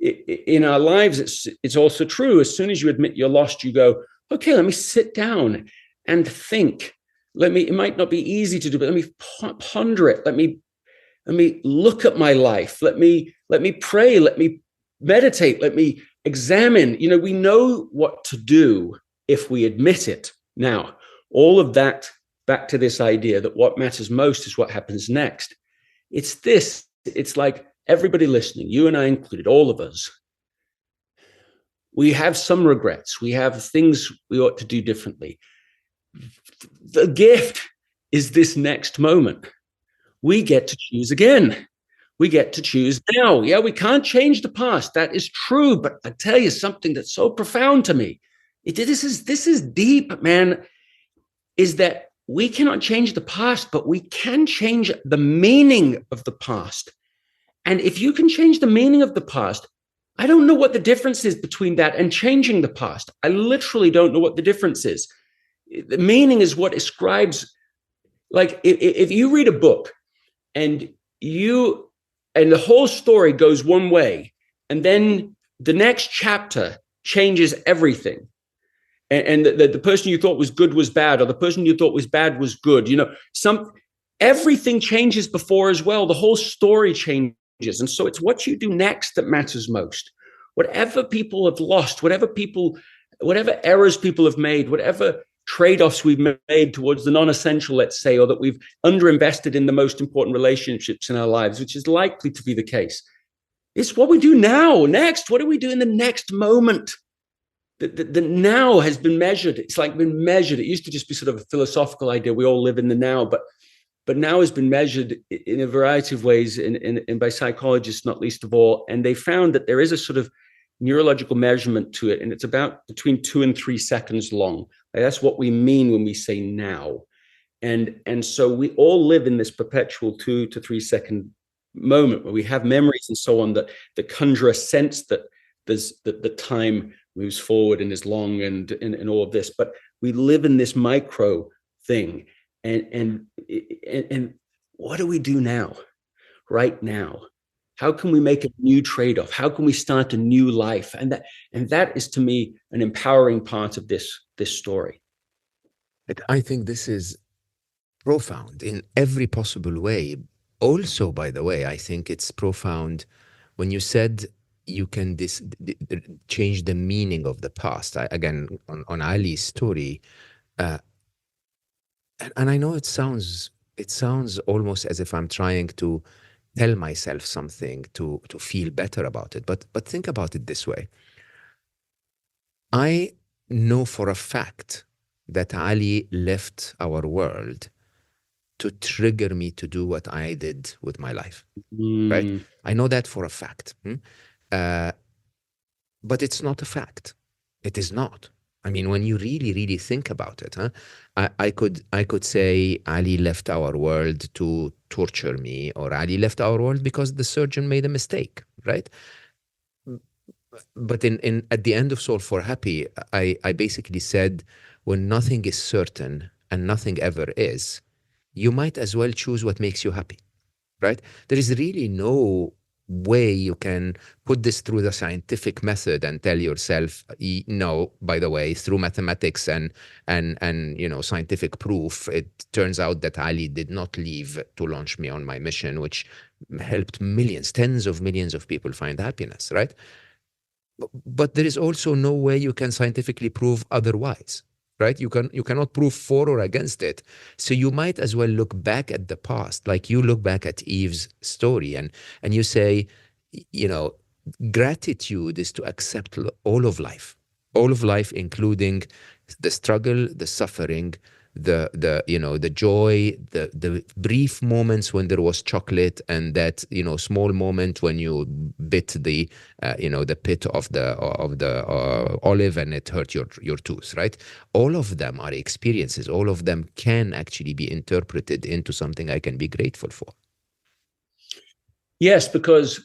In our lives, it's also true. As soon as you admit you're lost, you go, okay, let me sit down and think. It might not be easy to do, but let me ponder it. Let me look at my life. Let me pray. Let me meditate. Let me examine. You know, we know what to do if we admit it. Now, all of that back to this idea that what matters most is what happens next. It's like everybody listening, you and I included, all of us, we have some regrets. We have things we ought to do differently. The gift is this next moment. We get to choose again. We get to choose now. Yeah, we can't change the past. That is true. But I tell you something that's so profound to me. This is deep, man, is that we cannot change the past, but we can change the meaning of the past. And if you can change the meaning of the past, I don't know what the difference is between that and changing the past. I literally don't know what the difference is. The meaning is what ascribes, like if you read a book and the whole story goes one way, and then the next chapter changes everything. And the person you thought was good was bad, or the person you thought was bad was good. You know, everything changes before as well. The whole story changes. And so it's what you do next that matters most. Whatever people have lost, whatever errors people have made, whatever trade-offs we've made towards the non-essential, let's say, or that we've underinvested in the most important relationships in our lives, which is likely to be the case. It's what we do now, next. What do we do in the next moment? The now has been measured. It's like been measured. It used to just be sort of a philosophical idea. We all live in the now, but now has been measured in a variety of ways and by psychologists, not least of all. And they found that there is a sort of neurological measurement to it, and it's about between 2 and 3 seconds long. That's what we mean when we say now. And so we all live in this perpetual 2 to 3 second moment where we have memories and so on that conjure a sense that the time moves forward and is long and all of this. But we live in this micro thing. And what do we do now, right now? How can we make a new trade-off? How can we start a new life? And that is, to me, an empowering part of this story. I think this is profound in every possible way. Also, by the way, I think it's profound when you said you can change the meaning of the past. Again, on Ali's story, and I know it sounds almost as if I'm trying to tell myself something to feel better about it. But think about it this way. I know for a fact that Ali left our world to trigger me to do what I did with my life, right? I know that for a fact. But it's not a fact. It is not. I mean, when you really, really think about it, I could say Ali left our world to torture me, or Ali left our world because the surgeon made a mistake, right? But at the end of Soul for Happy, I basically said, when nothing is certain and nothing ever is, you might as well choose what makes you happy, right? There is really no way you can put this through the scientific method and tell yourself, no, by the way, through mathematics and scientific proof, it turns out that Ali did not leave to launch me on my mission, which helped millions, tens of millions of people find happiness, right? but there is also no way you can scientifically prove otherwise, right? You cannot prove for or against it. So you might as well look back at the past, like you look back at Eve's story, and you say, you know, gratitude is to accept all of life, including the struggle, the suffering, the joy, the brief moments when there was chocolate, and that small moment when you bit the pit of the olive and it hurt your tooth, right? All of them are experiences. All of them can actually be interpreted into something I can be grateful for. Yes, because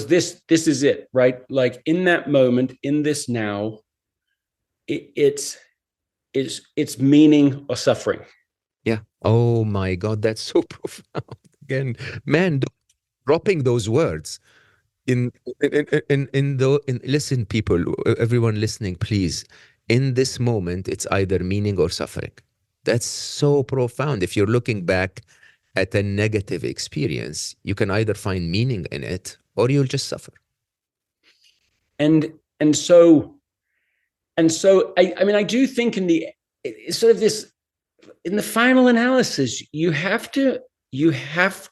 this is it, right? Like in that moment, in this now, it's meaning or suffering. Yeah. Oh my God, that's so profound. Again, man, dropping those words listen, people, everyone listening, please. In this moment, it's either meaning or suffering. That's so profound. If you're looking back at a negative experience, you can either find meaning in it or you'll just suffer. And so I mean, I do think in the sort of this, in the final analysis, you have to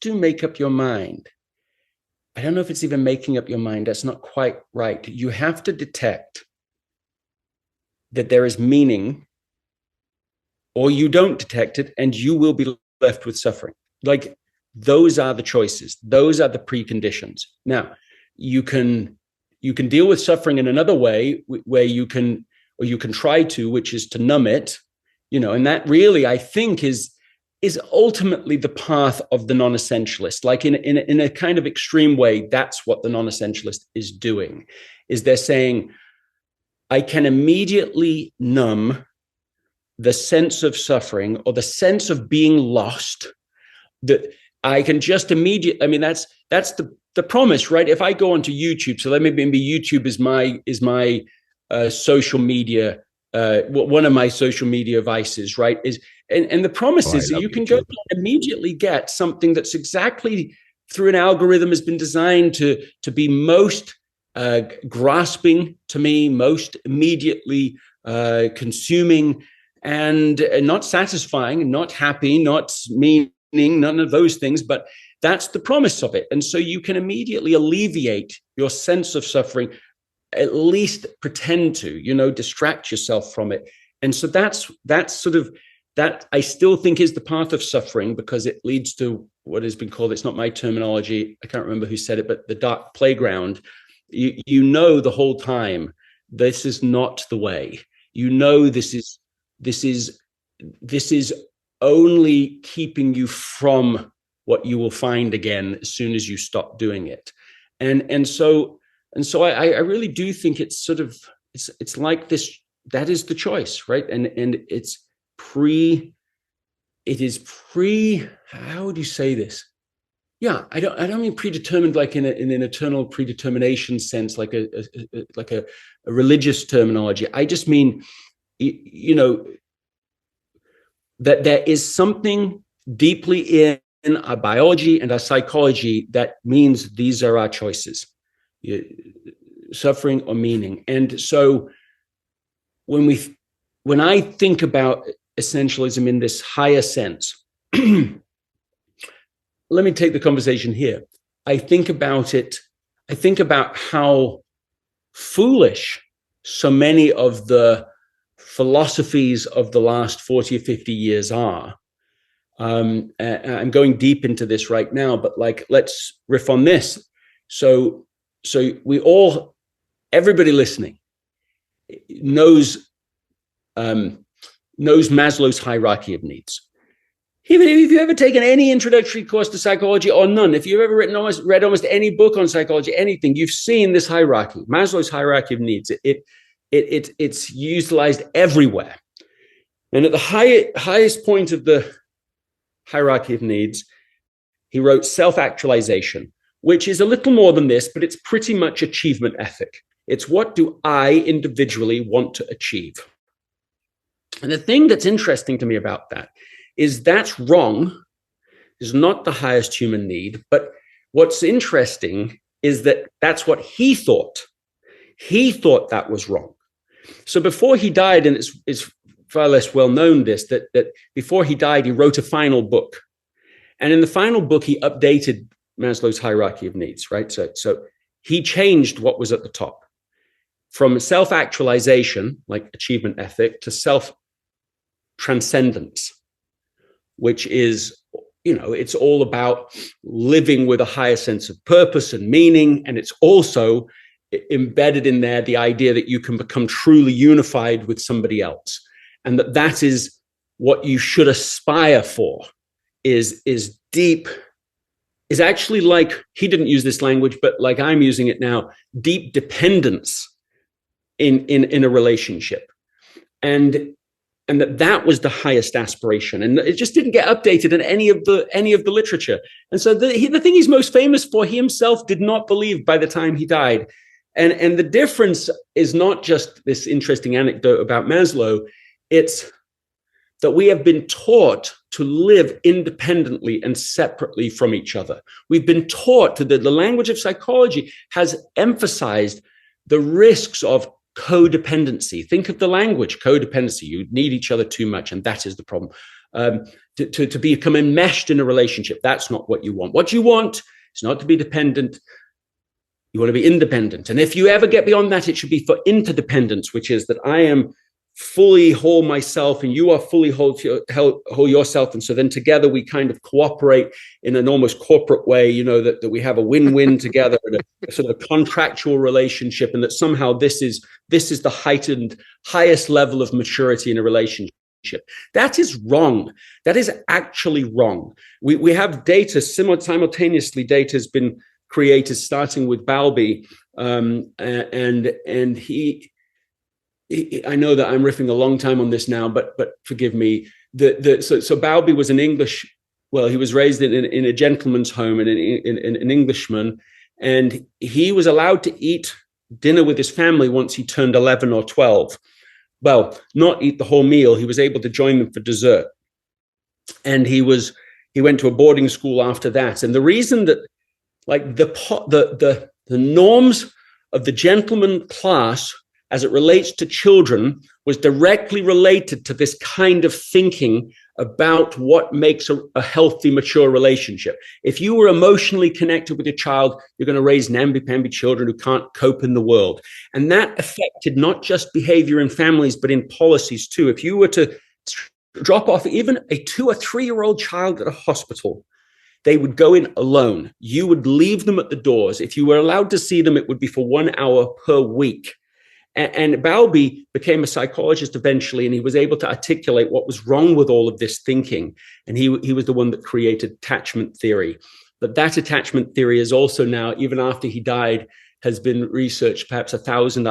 make up your mind. I don't know if it's even making up your mind. That's not quite right. You have to detect that there is meaning, or you don't detect it, and you will be left with suffering. Like, those are the choices. Those are the preconditions. Now, you can deal with suffering in another way, where you can try to, which is to numb it, and that really, I think, is ultimately the path of the non-essentialist. Like in a kind of extreme way, that's what the non-essentialist is doing, is they're saying, I can immediately numb the sense of suffering or the sense of being lost, that I can just immediately, I mean, that's the promise, right? If I go onto YouTube, so let me maybe YouTube is my social media, one of my social media vices, right? And the promise is that you can go and immediately get something that's exactly, through an algorithm, has been designed to be most grasping to me, most immediately consuming, and not satisfying, not happy, not meaning, none of those things, but that's the promise of it. And so you can immediately alleviate your sense of suffering, at least pretend to, distract yourself from it. And so that's sort of, that I still think is the path of suffering, because it leads to what has been called, it's not my terminology, I can't remember who said it, but the dark playground. You the whole time, this is not the way. This is only keeping you from what you will find again as soon as you stop doing it. And so I really do think it's sort of, it's like this, that is the choice, right? And it is pre, how would you say this? Yeah, I don't mean predetermined like in an eternal predetermination sense, like a religious terminology. I just mean, that there is something deeply in our biology and our psychology that means these are our choices, suffering or meaning. And so when I think about essentialism in this higher sense, let me take the conversation here. I think about how foolish so many of the philosophies of the last 40 or 50 years are. I'm going deep into this right now, but like, let's riff on this. So everybody listening knows Maslow's hierarchy of needs. Even if you've ever taken any introductory course to psychology, or none, if you've ever read almost any book on psychology, anything, you've seen this hierarchy, Maslow's hierarchy of needs. It's utilized everywhere. And at the highest point of the hierarchy of needs, he wrote self-actualization, which is a little more than this, but it's pretty much achievement ethic. It's what do I individually want to achieve? And the thing that's interesting to me about that is that's wrong, is not the highest human need. But what's interesting is that that's what he thought. He thought that was wrong. So before he died, and it's far less well known that before he died, he wrote a final book. And in the final book, he updated Maslow's hierarchy of needs, right? So he changed what was at the top from self-actualization, like achievement ethic, to self-transcendence, which is, it's all about living with a higher sense of purpose and meaning. And it's also embedded in there the idea that you can become truly unified with somebody else. And that is what you should aspire for, is deep, is actually, like, he didn't use this language, but like I'm using it now, deep dependence in a relationship. And that was the highest aspiration. And it just didn't get updated in any of the literature. And so the thing he's most famous for, he himself did not believe by the time he died. And the difference is not just this interesting anecdote about Maslow, it's that we have been taught to live independently and separately from each other. We've been taught that the language of psychology has emphasized the risks of codependency. Think of the language, codependency. You need each other too much, and that is the problem. To become enmeshed in a relationship, that's not what you want. What you want is not to be dependent. You want to be independent. And if you ever get beyond that, it should be for interdependence, which is that I am fully whole myself and you are fully whole yourself. And so then together we kind of cooperate in an almost corporate way, that we have a win-win together, and a sort of a contractual relationship, and that somehow this is the highest level of maturity in a relationship. That is wrong. That is actually wrong. We have data, simultaneously data has been created starting with Bowlby, and he I know that I'm riffing a long time on this now, but forgive me. So Bowlby was an English. Well, he was raised in a gentleman's home and an Englishman, and he was allowed to eat dinner with his family once he turned 11 or 12. Well, not eat the whole meal. He was able to join them for dessert, and he went to a boarding school after that. And the reason that, like, the norms of the gentleman class as it relates to children was directly related to this kind of thinking about what makes a healthy, mature relationship. If you were emotionally connected with your child, you're going to raise namby-pamby children who can't cope in the world. And that affected not just behavior in families, but in policies too. If you were to drop off even a 2 or 3-year-old child at a hospital, they would go in alone. You would leave them at the doors. If you were allowed to see them, it would be for 1 hour per week. And Bowlby became a psychologist eventually, and he was able to articulate what was wrong with all of this thinking. And he was the one that created attachment theory. But that attachment theory is also now, even after he died, has been researched. Perhaps 1,000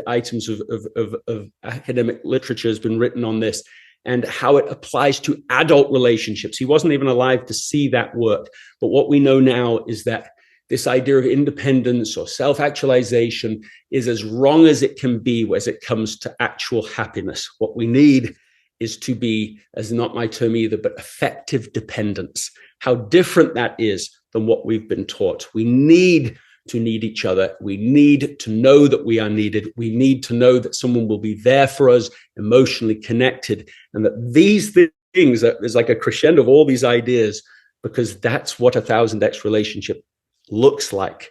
items of academic literature has been written on this, and how it applies to adult relationships. He wasn't even alive to see that work. But what we know now is that this idea of independence or self-actualization is as wrong as it can be as it comes to actual happiness. What we need is to be, as not my term either, but effective dependence. How different that is than what we've been taught. We need to need each other. We need to know that we are needed. We need to know that someone will be there for us, emotionally connected, and that these things, there's like a crescendo of all these ideas, because that's what a 1000x relationship looks like.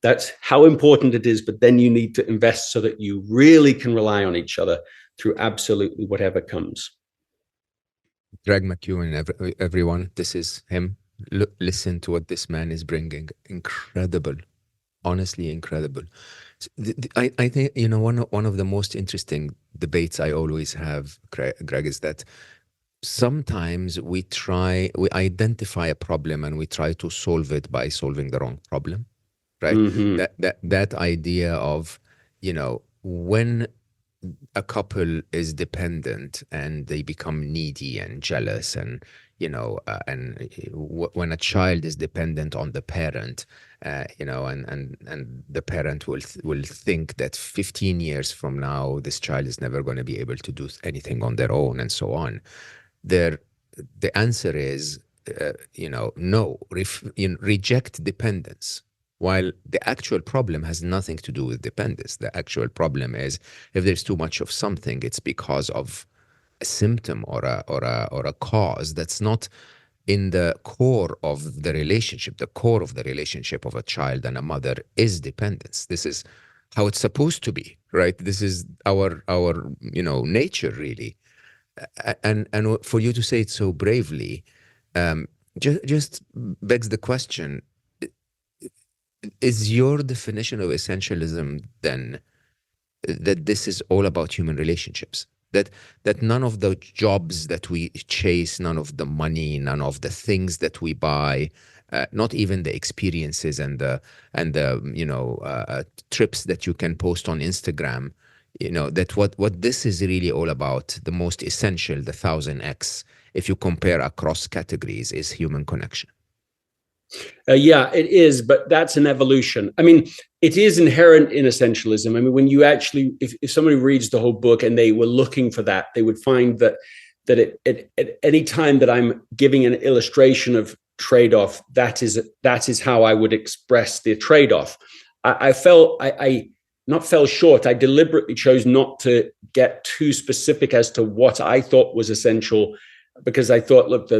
That's how important it is. But then you need to invest so that you really can rely on each other through absolutely whatever comes. Greg McKeown, everyone, this is him. Listen to what this man is bringing. Incredible. Honestly, incredible. I think, one of the most interesting debates I always have, Greg, is that sometimes we identify a problem and we try to solve it by solving the wrong problem, right? Mm-hmm. That idea of, when a couple is dependent and they become needy and jealous, and when a child is dependent on the parent, and the parent will think that 15 years from now this child is never going to be able to do anything on their own, and so on. The answer is, no, reject dependence. while the actual problem has nothing to do with dependence. The actual problem is if there's too much of something, it's because of a symptom or a cause that's not in the core of the relationship. The core of the relationship of a child and a mother is dependence. This is how it's supposed to be, right? This is our nature, really. And for you to say it so bravely, just begs the question: is your definition of essentialism then that this is all about human relationships? That none of the jobs that we chase, none of the money, none of the things that we buy, not even the experiences and the trips that you can post on Instagram, that what this is really all about, the most essential, the 1000x, if you compare across categories, is human connection. Yeah, it is, but that's an evolution. I mean, it is inherent in essentialism. I mean, when you actually, if somebody reads the whole book and they were looking for that, they would find that at any time that I'm giving an illustration of trade-off, that is how I would express the trade-off. I not fell short. I deliberately chose not to get too specific as to what I thought was essential, because I thought, look,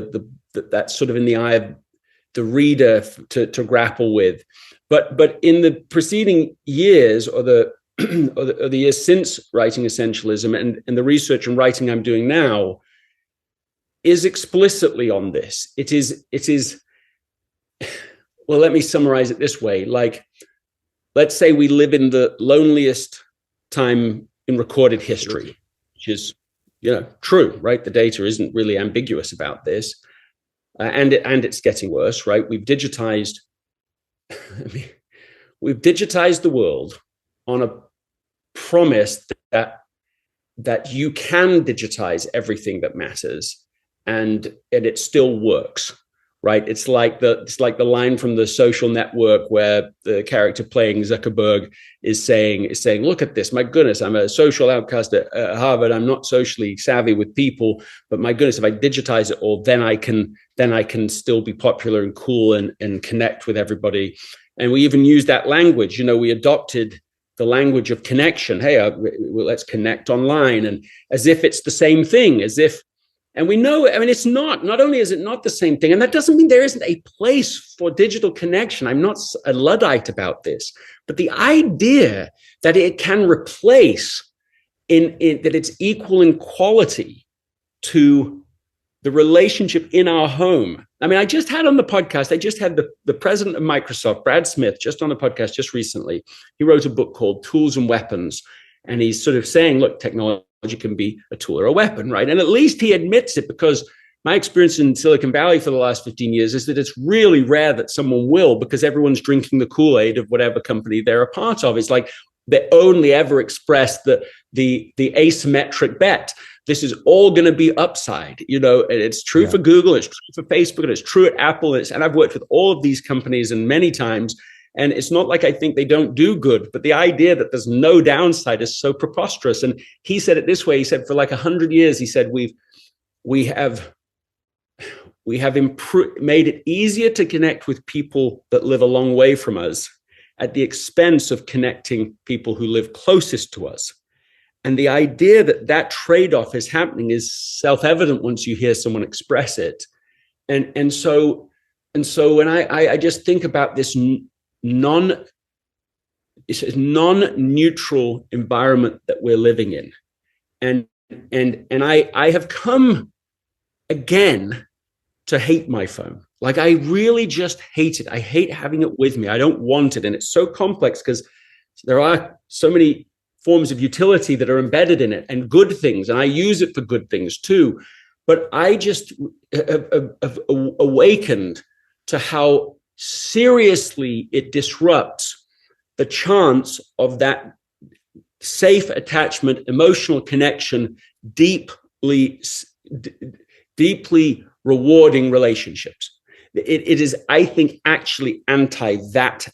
that's sort of in the eye of the reader to grapple with. But in the preceding years, or the years since writing Essentialism, and the research and writing I'm doing now is explicitly on this. It is well, let me summarize it this way. Like, let's say we live in the loneliest time in recorded history, which is, true, right? The data isn't really ambiguous about this. And it's getting worse, right? We've digitized the world on a promise that you can digitize everything that matters, and it still works, right? It's like the line from The Social Network where the character playing Zuckerberg is saying, look at this, my goodness, I'm a social outcast at Harvard. I'm not socially savvy with people, but my goodness, if I digitize it all, then I can still be popular and cool and connect with everybody. And we even use that language. We adopted the language of connection. Hey, let's connect online, and as if it's the same thing, and we know, I mean, it's not only is it not the same thing, and that doesn't mean there isn't a place for digital connection. I'm not a Luddite about this, but the idea that it can replace that it's equal in quality to the relationship in our home. I mean, I just had on the podcast, the president of Microsoft, Brad Smith, just on the podcast just recently. He wrote a book called Tools and Weapons. And he's sort of saying, look, technology can be a tool or a weapon, right? And at least he admits it, because my experience in Silicon Valley for the last 15 years is that it's really rare that someone will, because everyone's drinking the Kool-Aid of whatever company they're a part of. It's like they only ever express the asymmetric bet. This is all going to be upside, and it's true for Google, it's true for Facebook, and it's true at Apple. And I've worked with all of these companies and many times. And it's not like I think they don't do good, but the idea that there's no downside is so preposterous. And he said it this way. He said, for like 100 years, he said, we have made it easier to connect with people that live a long way from us at the expense of connecting people who live closest to us. And the idea that trade-off is happening is self-evident once you hear someone express it. And so when I just think about this non-neutral environment that we're living in, and I have come again to hate my phone. Like, I really just hate it. I hate having it with me. I don't want it, and it's so complex because there are so many forms of utility that are embedded in it, and good things, and I use it for good things too. But I just have awakened to how seriously it disrupts the chance of that safe attachment, emotional connection, deeply rewarding relationships. It is, I think, actually anti that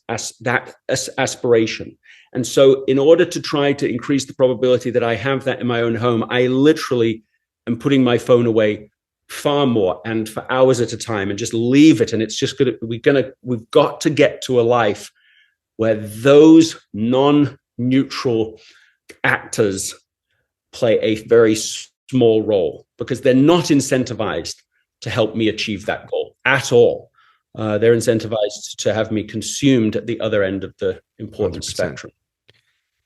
aspiration. And so in order to try to increase the probability that I have that in my own home, I literally am putting my phone away far more, and for hours at a time, and just leave it. And it's just we've got to get to a life where those non-neutral actors play a very small role because they're not incentivized to help me achieve that goal at all. They're incentivized to have me consumed at the other end of the importance 100%. spectrum.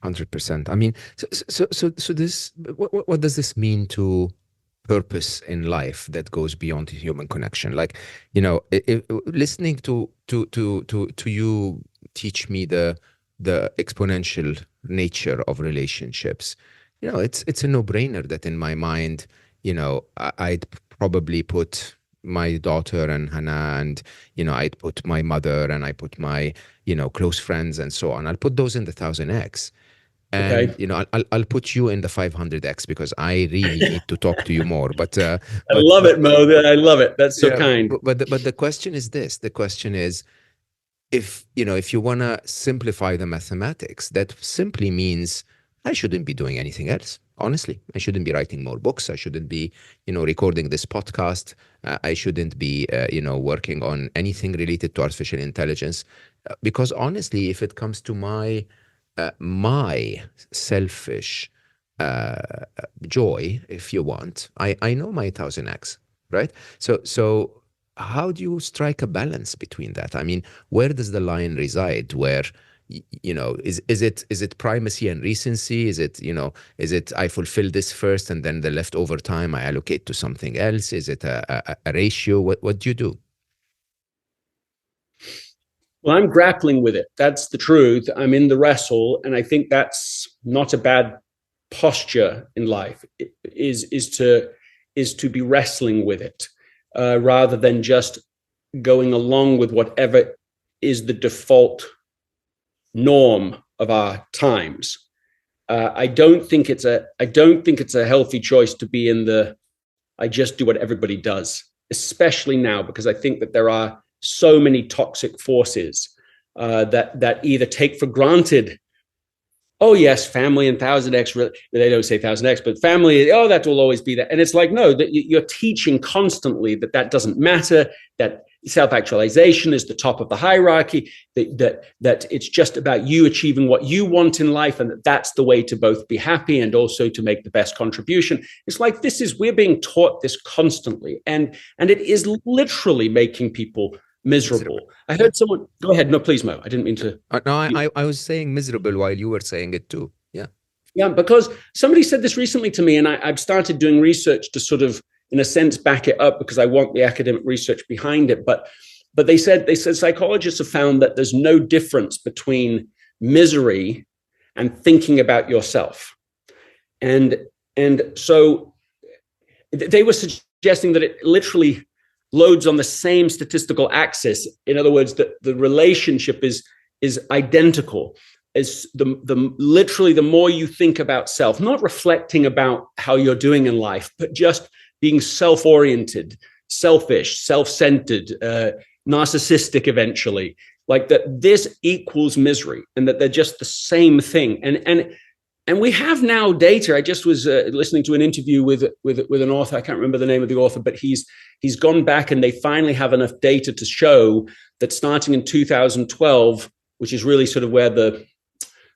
100%. I mean, so this, what does this mean to purpose in life that goes beyond human connection? Like, you know, listening to you teach me the exponential nature of relationships. You know, it's a no-brainer that in my mind, you know, I'd probably put my daughter and Hannah, and you know, I'd put my mother, and I put my, you know, close friends and so on. I'll put those in the 1000x. And Okay. you know, I'll put you in the 500x because I really need to talk to you more. But I love it, Mo. I love it. That's so yeah, kind. but the question is this. The question is, if you know, if you want to simplify the mathematics, that simply means I shouldn't be doing anything else. Honestly, I shouldn't be writing more books. I shouldn't be, you know, recording this podcast. I shouldn't be, you know, working on anything related to artificial intelligence, because honestly, if it comes to my selfish uh, joy, if you want, I know my 1000x, right? So how do you strike a balance between that? I mean, where does the line reside? Where, you know, is it primacy and recency? Is it, you know, is it I fulfill this first and then the leftover time I allocate to something else? Is it a ratio? What do you do? Well, I'm grappling with it. That's the truth. I'm in the wrestle, and I think that's not a bad posture in life. Is to be wrestling with it, rather than just going along with whatever is the default norm of our times. I don't think it's a healthy choice to be in the I just do what everybody does, especially now, because I think that there are so many toxic forces that either take for granted, oh yes, family and 1000x. They don't say 1000x, but family, oh, that will always be there. And it's like, no, that you're teaching constantly that doesn't matter, that self-actualization is the top of the hierarchy, that it's just about you achieving what you want in life, and that's the way to both be happy and also to make the best contribution. It's like we're being taught this constantly, and it is literally making people miserable. I heard someone, go ahead. No, please, Mo. I didn't mean to. No, I was saying miserable while you were saying it too. Yeah. Yeah, because somebody said this recently to me, and I've started doing research to sort of, in a sense, back it up because I want the academic research behind it. But they said psychologists have found that there's no difference between misery and thinking about yourself. And so they were suggesting that it literally loads on the same statistical axis. In other words, that the relationship is identical. Is literally the more you think about self, not reflecting about how you're doing in life, but just being self-oriented, selfish, self-centered, narcissistic eventually, like that this equals misery, and that they're just the same thing. And we have now data. I just was listening to an interview with an author. I can't remember the name of the author, but he's gone back and they finally have enough data to show that starting in 2012, which is really sort of where the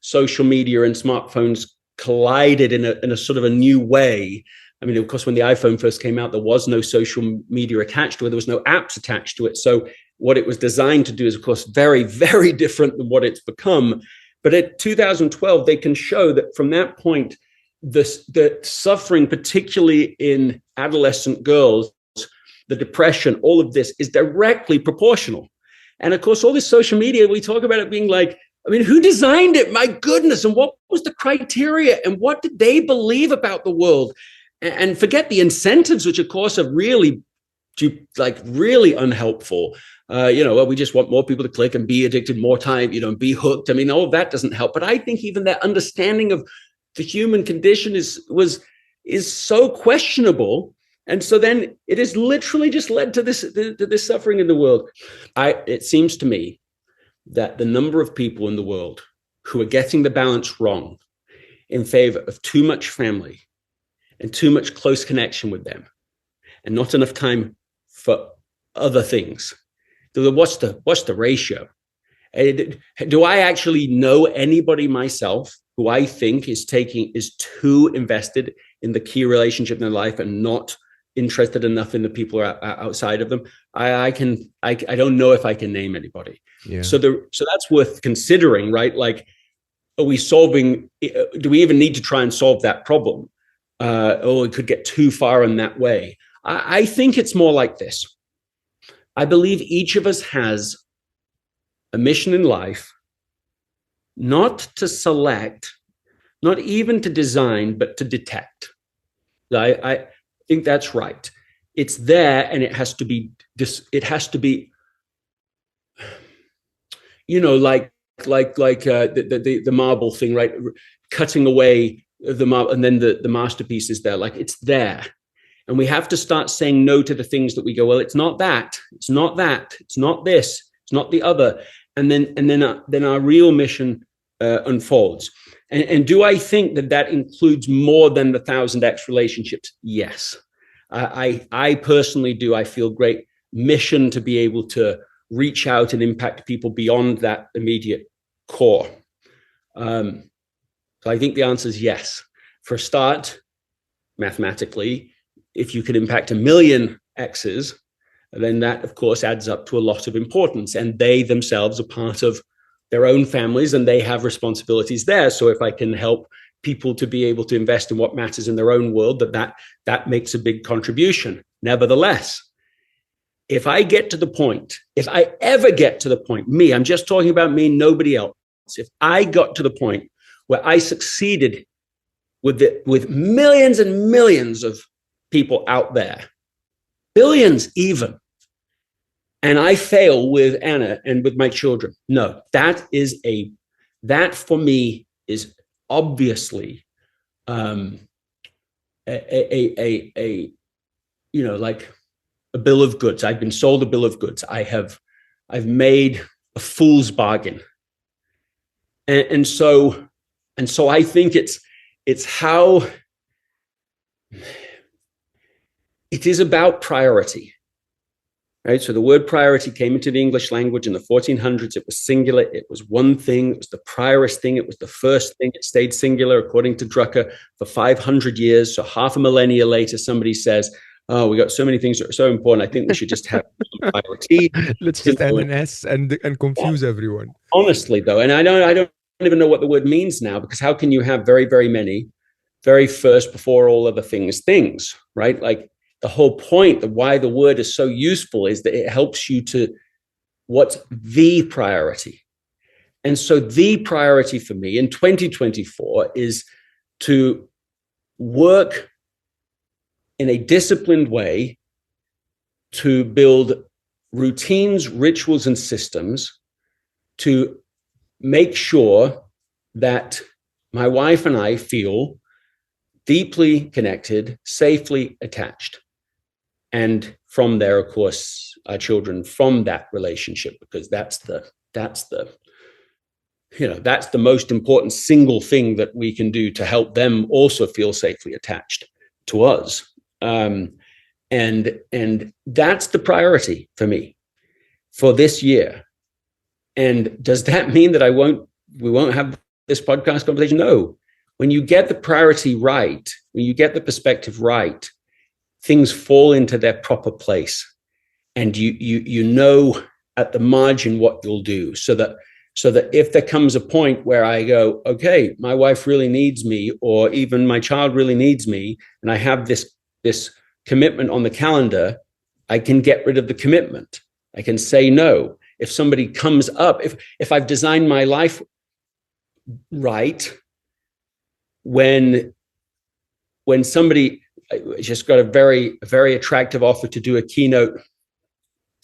social media and smartphones collided in a sort of a new way. I mean, of course, when the iPhone first came out, there was no social media attached to it. There was no apps attached to it. So what it was designed to do is, of course, very, very different than what it's become. But at 2012, they can show that from that point, the suffering, particularly in adolescent girls, the depression, all of this is directly proportional. And of course, all this social media, we talk about it being like, I mean, who designed it? My goodness. And what was the criteria? And what did they believe about the world? And forget the incentives, which of course are really unhelpful. We just want more people to click and be addicted more time, and be hooked. I mean, all of that doesn't help. But I think even that understanding of the human condition is so questionable. And so then it has literally just led to this suffering in the world. It seems to me that the number of people in the world who are getting the balance wrong in favor of too much family and too much close connection with them and not enough time for other things. What's the ratio? Do I actually know anybody myself who I think is too invested in the key relationship in their life and not interested enough in the people outside of them? I don't know if I can name anybody. Yeah. So that's worth considering, right? Like, are we solving? Do we even need to try and solve that problem? Or it could get too far in that way. I think it's more like this. I believe each of us has a mission in life, not to select, not even to design, but to detect. I think that's right. It's there, and it has to be, like the marble thing, right? Cutting away the marble, and then the masterpiece is there. Like, it's there. And we have to start saying no to the things that we go, well, it's not that, it's not that, it's not this, it's not the other. And then our real mission unfolds. And do I think that includes more than the 1,000x relationships? Yes. I personally do. I feel great mission to be able to reach out and impact people beyond that immediate core. So I think the answer is yes. For a start, mathematically, if you could impact 1 million X's, then that, of course, adds up to a lot of importance. And they themselves are part of their own families, and they have responsibilities there. So if I can help people to be able to invest in what matters in their own world, that makes a big contribution. Nevertheless, if I ever get to the point, I'm just talking about me, nobody else. If I got to the point where I succeeded with millions and millions of people out there, billions even, and I fail with Anna and with my children, no, that for me is obviously like a bill of goods. I've been sold a bill of goods. I've made a fool's bargain. And so I think it's how it is about priority, right? So the word priority came into the English language in the 1400s. It was singular. It was one thing. It was the priorest thing. It was the first thing. It stayed singular, according to Drucker, for 500 years. So half a millennia later, somebody says, oh, we got so many things that are so important. I think we should just have priority. Let's just add an S and confuse everyone. Honestly, though, and I don't even know what the word means now, because how can you have very, very many, very first before all other things, right? Like, the whole point of why the word is so useful is that it helps you to what's the priority. And so the priority for me in 2024 is to work in a disciplined way to build routines, rituals, and systems to make sure that my wife and I feel deeply connected, safely attached. And from there, of course, our children from that relationship, because that's the most important single thing that we can do to help them also feel safely attached to us. And that's the priority for me for this year. And does that mean that we won't have this podcast conversation? No. When you get the priority right, when you get the perspective right, things fall into their proper place, and you know at the margin what you'll do, so that if there comes a point where I go, okay, my wife really needs me, or even my child really needs me, and I have this commitment on the calendar, I can get rid of the commitment. I can say no. If somebody comes up, if I've designed my life right, when somebody just got a very, very attractive offer to do a keynote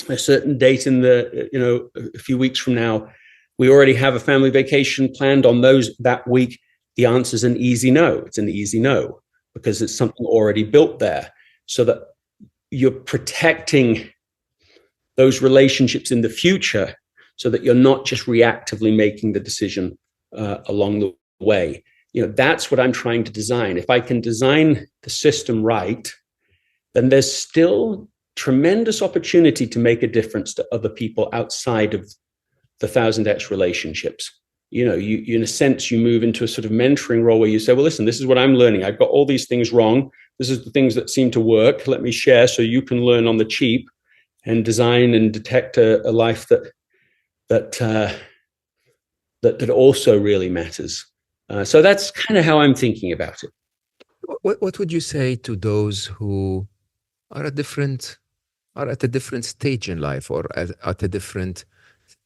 a certain date in a few weeks from now, we already have a family vacation planned on that week. The answer is an easy no. It's an easy no, because it's something already built there, so that you're protecting those relationships in the future, so that you're not just reactively making the decision along the way. That's what I'm trying to design. If I can design the system right, then there's still tremendous opportunity to make a difference to other people outside of the 1000x relationships. You know, you in a sense, you move into a sort of mentoring role where you say, well, listen, this is what I'm learning. I've got all these things wrong. This is the things that seem to work. Let me share so you can learn on the cheap and design and detect a life that also really matters. So that's kind of how I'm thinking about it. What would you say to those who are at a different stage in life, or at a different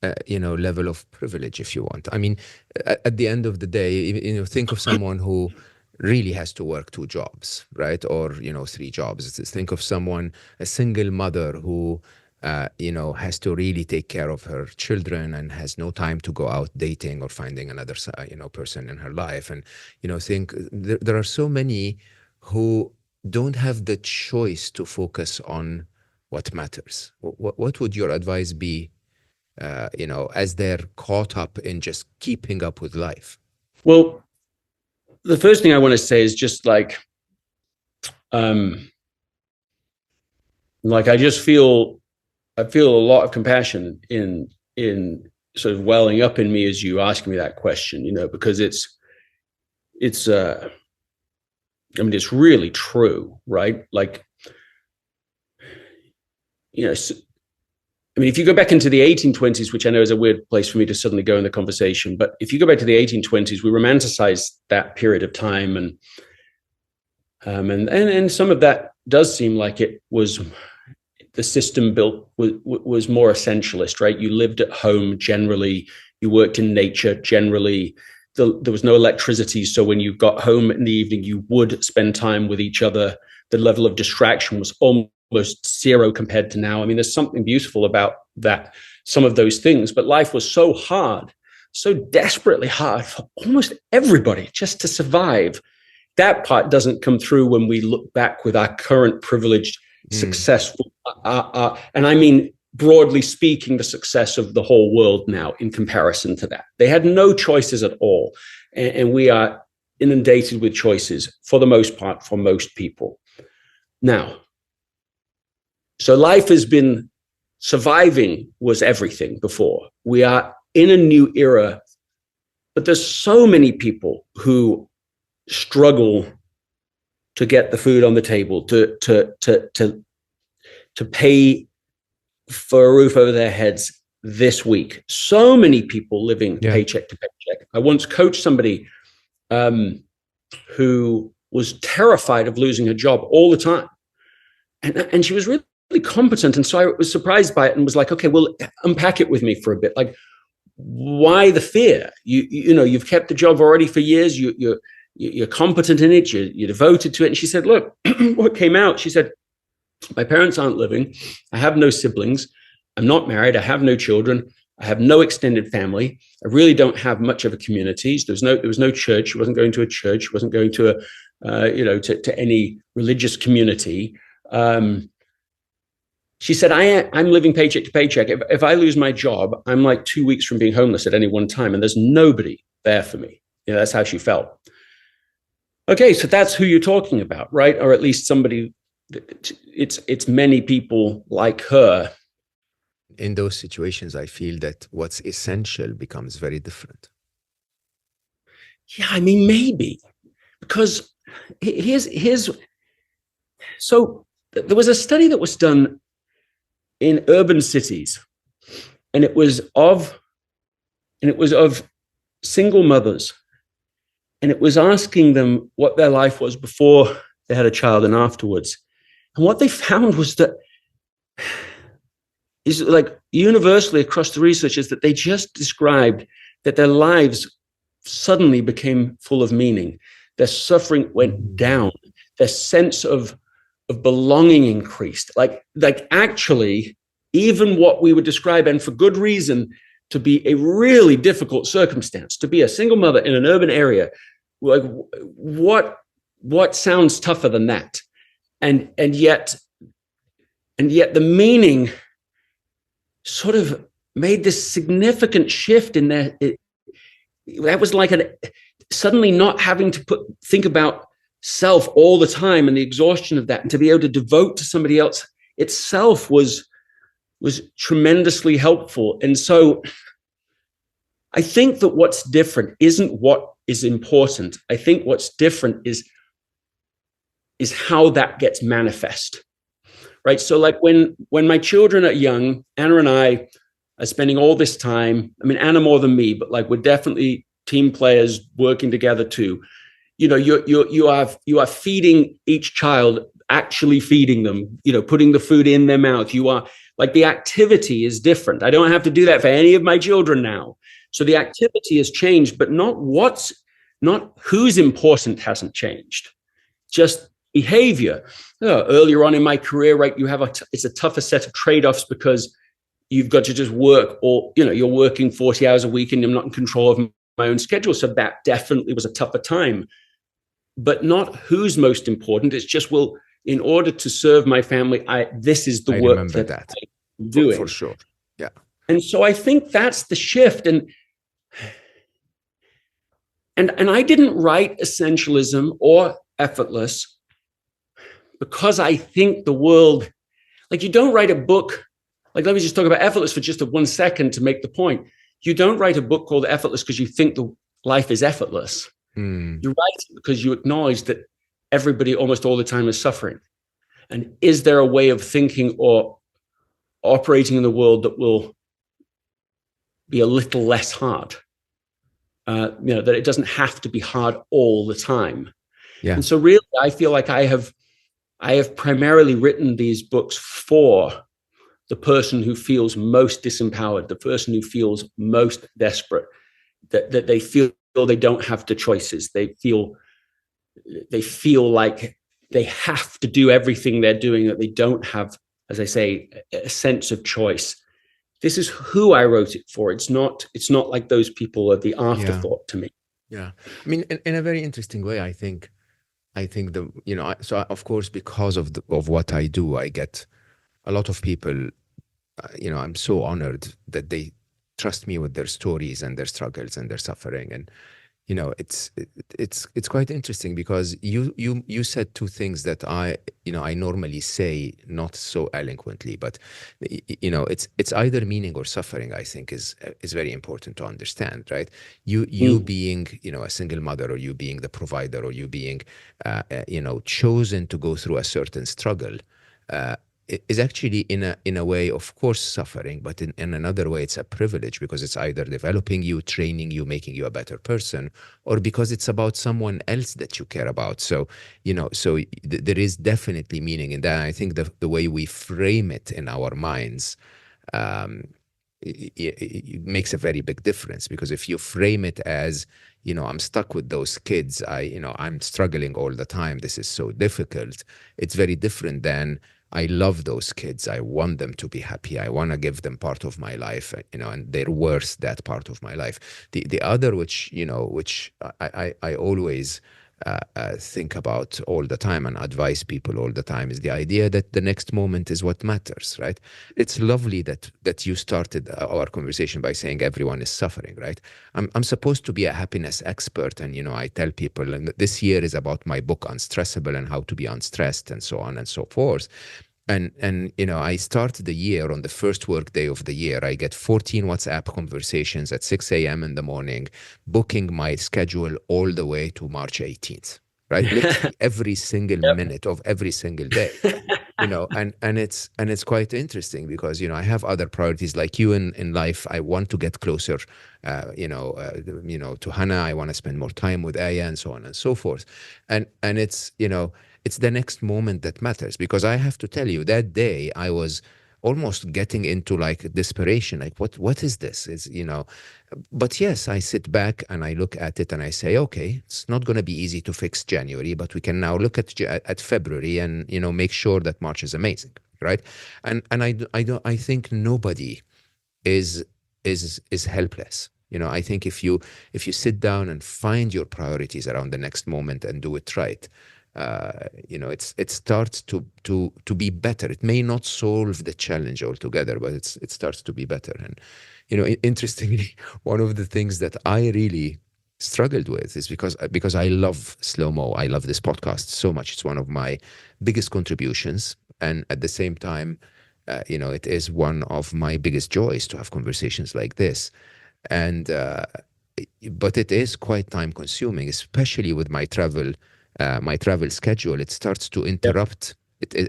level of privilege, if you want? I mean, at the end of the day, think of someone who really has to work 2 jobs, right? Or 3 jobs. Think of someone, a single mother who has to really take care of her children and has no time to go out dating or finding another person in her life. And think there are so many who don't have the choice to focus on what matters. What would your advice be, as they're caught up in just keeping up with life? Well, the first thing I want to say is just like I feel a lot of compassion in sort of welling up in me as you ask me that question, because it's really true, right? Like, if you go back into the 1820s, which I know is a weird place for me to suddenly go in the conversation, but if you go back to the 1820s, we romanticize that period of time, and some of that does seem like it was the system built was more essentialist, right? You lived at home generally, you worked in nature generally. There was no electricity, so when you got home in the evening, you would spend time with each other. The level of distraction was almost zero compared to now. I mean, there's something beautiful about that, some of those things, but life was so hard, so desperately hard for almost everybody just to survive. That part doesn't come through when we look back with our current privileged, successful, and I mean, broadly speaking, the success of the whole world now in comparison to that. They had no choices at all. And we are inundated with choices for the most part, for most people. Now, so life has been, surviving was everything before. We are in a new era, but there's so many people who struggle to get the food on the table, to pay for a roof over their heads this week. So many people living paycheck to paycheck. I once coached somebody who was terrified of losing her job all the time. And she was really competent. And so I was surprised by it and was like, okay, well, unpack it with me for a bit. Like, why the fear? You've kept the job already for years. You're competent in it. You're devoted to it. And she said, look, what came out, she said, my parents aren't living. I have no siblings. I'm not married. I have no children. I have no extended family. I really don't have much of a community. There was no church. She wasn't going to a church. She wasn't going to to any religious community. She said, I'm living paycheck to paycheck. If I lose my job, I'm like 2 weeks from being homeless at any one time, and there's nobody there for me. That's how she felt. Okay, so that's who you're talking about, right? Or at least somebody. It's many people like her. In those situations, I feel that what's essential becomes very different. Yeah, I mean, maybe, because so there was a study that was done in urban cities, and it was of single mothers, and it was asking them what their life was before they had a child and afterwards. And what they found was that is like universally across the research is that they just described that their lives suddenly became full of meaning. Their suffering went down. Their sense of belonging increased. Like actually, even what we would describe, and for good reason, to be a really difficult circumstance, to be a single mother in an urban area, like what sounds tougher than that? And yet the meaning sort of made this significant shift in their. That was like suddenly not having to think about self all the time and the exhaustion of that, and to be able to devote to somebody else itself was tremendously helpful. And so I think that what's different isn't what is important. I think what's different is how that gets manifest, right? So like when my children are young, Anna and I are spending all this time, I mean, Anna more than me, but like we're definitely team players working together too. You know, you are feeding each child, actually feeding them, you know, putting the food in their mouth. You are like, the activity is different. I don't have to do that for any of my children now. So the activity has changed, but not who's important hasn't changed, just behavior. Earlier on in my career, right, it's a tougher set of trade-offs because you've got to just work, or, you know, you're working 40 hours a week and I'm not in control of my own schedule. So that definitely was a tougher time, but not who's most important. It's just, well, in order to serve my family, this is the work that I'm doing. For sure. Yeah. And so I think that's the shift. And I didn't write Essentialism or Effortless because I think the world, like, you don't write a book, like, let me just talk about Effortless for just 1 second to make the point. You don't write a book called Effortless because you think the life is effortless. You write it because you acknowledge that everybody almost all the time is suffering. And is there a way of thinking or operating in the world that will be a little less hard? You know, that it doesn't have to be hard all the time. Yeah. And so really, I feel like I have primarily written these books for the person who feels most disempowered, the person who feels most desperate, that they feel they don't have the choices. They feel like they have to do everything they're doing, that they don't have, as I say, a sense of choice. This is who I wrote it for. It's not like those people are the afterthought to me. Yeah. I mean, in a very interesting way, I think the, you know, so of course, because of what I do, I get a lot of people, you know, I'm so honored that they trust me with their stories and their struggles and their suffering. And, you know, it's quite interesting because you said two things that I normally say not so eloquently, but, you know, it's either meaning or suffering, I think is very important to understand, right? You being, you know, a single mother, or you being the provider, or you being, you know, chosen to go through a certain struggle, is actually in a way, of course, suffering, but in another way, it's a privilege, because it's either developing you, training you, making you a better person, or because it's about someone else that you care about. So, you know, there is definitely meaning in that. I think the way we frame it in our minds, it makes a very big difference, because if you frame it as, you know, I'm stuck with those kids, I'm struggling all the time, this is so difficult, it's very different than, I love those kids, I want them to be happy, I want to give them part of my life, you know, and they're worth that part of my life. The other, which I always think about all the time and advise people all the time, is the idea that the next moment is what matters, right? It's lovely that you started our conversation by saying everyone is suffering, right? I'm supposed to be a happiness expert, and, you know, I tell people, and this year is about my book Unstressable and how to be unstressed and so on and so forth. And you know, I started the year on the first work day of the year. I get 14 WhatsApp conversations at 6 a.m. in the morning, booking my schedule all the way to March 18th, right? Literally every single minute of every single day, you know, and it's quite interesting because, you know, I have other priorities like you in life. I want to get closer, to Hannah. I want to spend more time with Aya and so on and so forth. And it's, you know, it's the next moment that matters, because I have to tell you, that day I was almost getting into like desperation, like what is this? Is, you know, but yes, I sit back and I look at it and I say, okay, it's not going to be easy to fix January, but we can now look at February and, you know, make sure that March is amazing, right? And I think nobody is helpless. You know, I think if you sit down and find your priorities around the next moment and do it right, you know, it starts to be better. It may not solve the challenge altogether, but it starts to be better. And, you know, interestingly, one of the things that I really struggled with is because I love Slo Mo. I love this podcast so much. It's one of my biggest contributions, and at the same time, you know, it is one of my biggest joys to have conversations like this. And but it is quite time consuming, especially with my travel schedule. It starts to Yep. interrupt.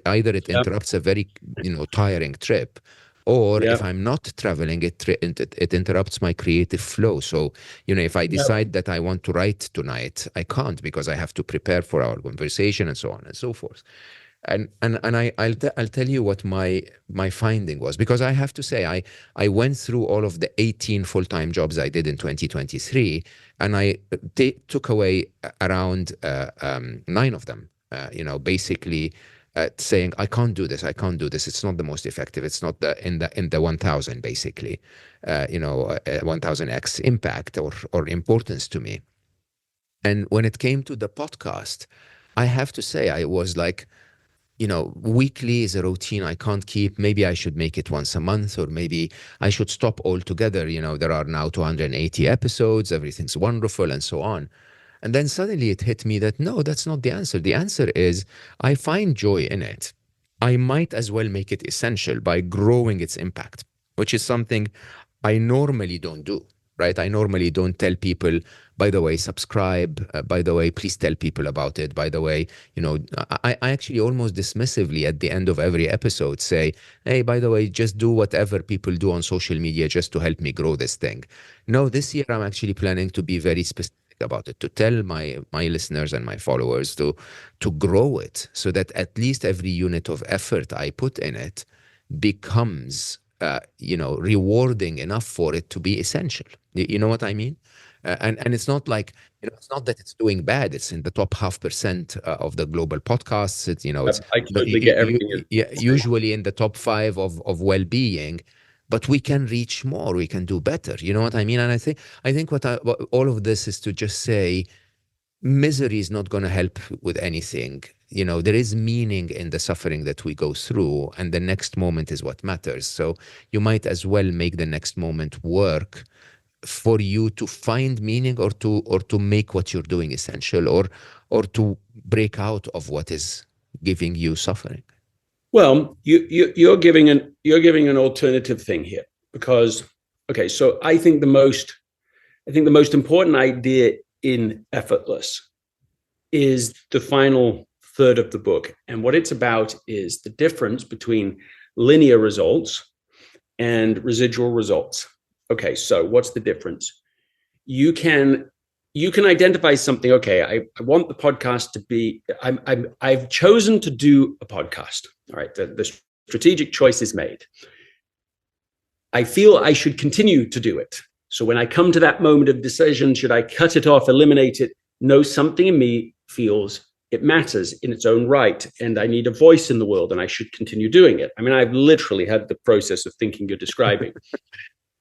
Either it Yep. interrupts a very tiring trip, or if Yep. I'm not traveling, it interrupts my creative flow. So if I Yep. decide that I want to write tonight, I can't, because I have to prepare for our conversation and so on and so forth. I'll tell you what my finding was, because I have to say I went through all of the 18 full-time jobs I did in 2023, and I took away around 9 of them. Basically saying I can't do this, I can't do this. It's not the most effective. It's not in the 1,000 basically, 1,000x impact or importance to me. And when it came to the podcast, I have to say I was like, weekly is a routine I can't keep. Maybe I should make it once a month, or maybe I should stop altogether. There are now 280 episodes, everything's wonderful, and so on. And then suddenly it hit me that no, that's not the answer. The answer is I find joy in it. I might as well make it essential by growing its impact, which is something I normally don't do, right? I normally don't tell people, by the way, subscribe. By the way, please tell people about it. By the way, I actually almost dismissively at the end of every episode say, hey, by the way, just do whatever people do on social media just to help me grow this thing. No, this year I'm actually planning to be very specific about it, to tell my listeners and my followers to grow it, so that at least every unit of effort I put in it becomes rewarding enough for it to be essential. You know what I mean? And it's not like, it's not that it's doing bad. It's in the top 0.5% of the global podcasts. It's, it's I totally get everything you're saying. usually in the top 5 of well-being, but we can reach more. We can do better. You know what I mean? And I think what all of this is to just say, misery is not going to help with anything. There is meaning in the suffering that we go through, and the next moment is what matters. So you might as well make the next moment work for you to find meaning, or to make what you're doing essential, or to break out of what is giving you suffering. Well, you're giving an alternative thing here, because okay, so I think the most important idea in Effortless is the final third of the book. And what it's about is the difference between linear results and residual results. Okay, so what's the difference? You can identify something. Okay, I want the podcast to be, I've chosen to do a podcast. All right, the strategic choice is made. I feel I should continue to do it. So when I come to that moment of decision, should I cut it off, eliminate it? No, something in me feels it matters in its own right, and I need a voice in the world, and I should continue doing it. I mean, I've literally had the process of thinking you're describing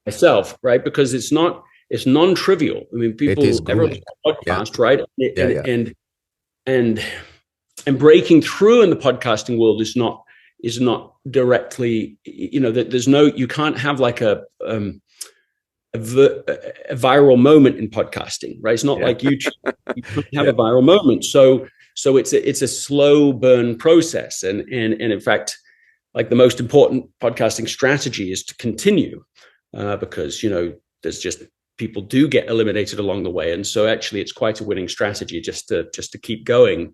myself, right? Because it's non-trivial. I mean, everyone's got a podcast, right? And breaking through in the podcasting world is not directly, you can't have like a viral moment in podcasting, right? It's not like YouTube. You can't have a viral moment. So it's a slow burn process. And in fact, like the most important podcasting strategy is to continue, because, there's just, people do get eliminated along the way. And so actually it's quite a winning strategy just to keep going.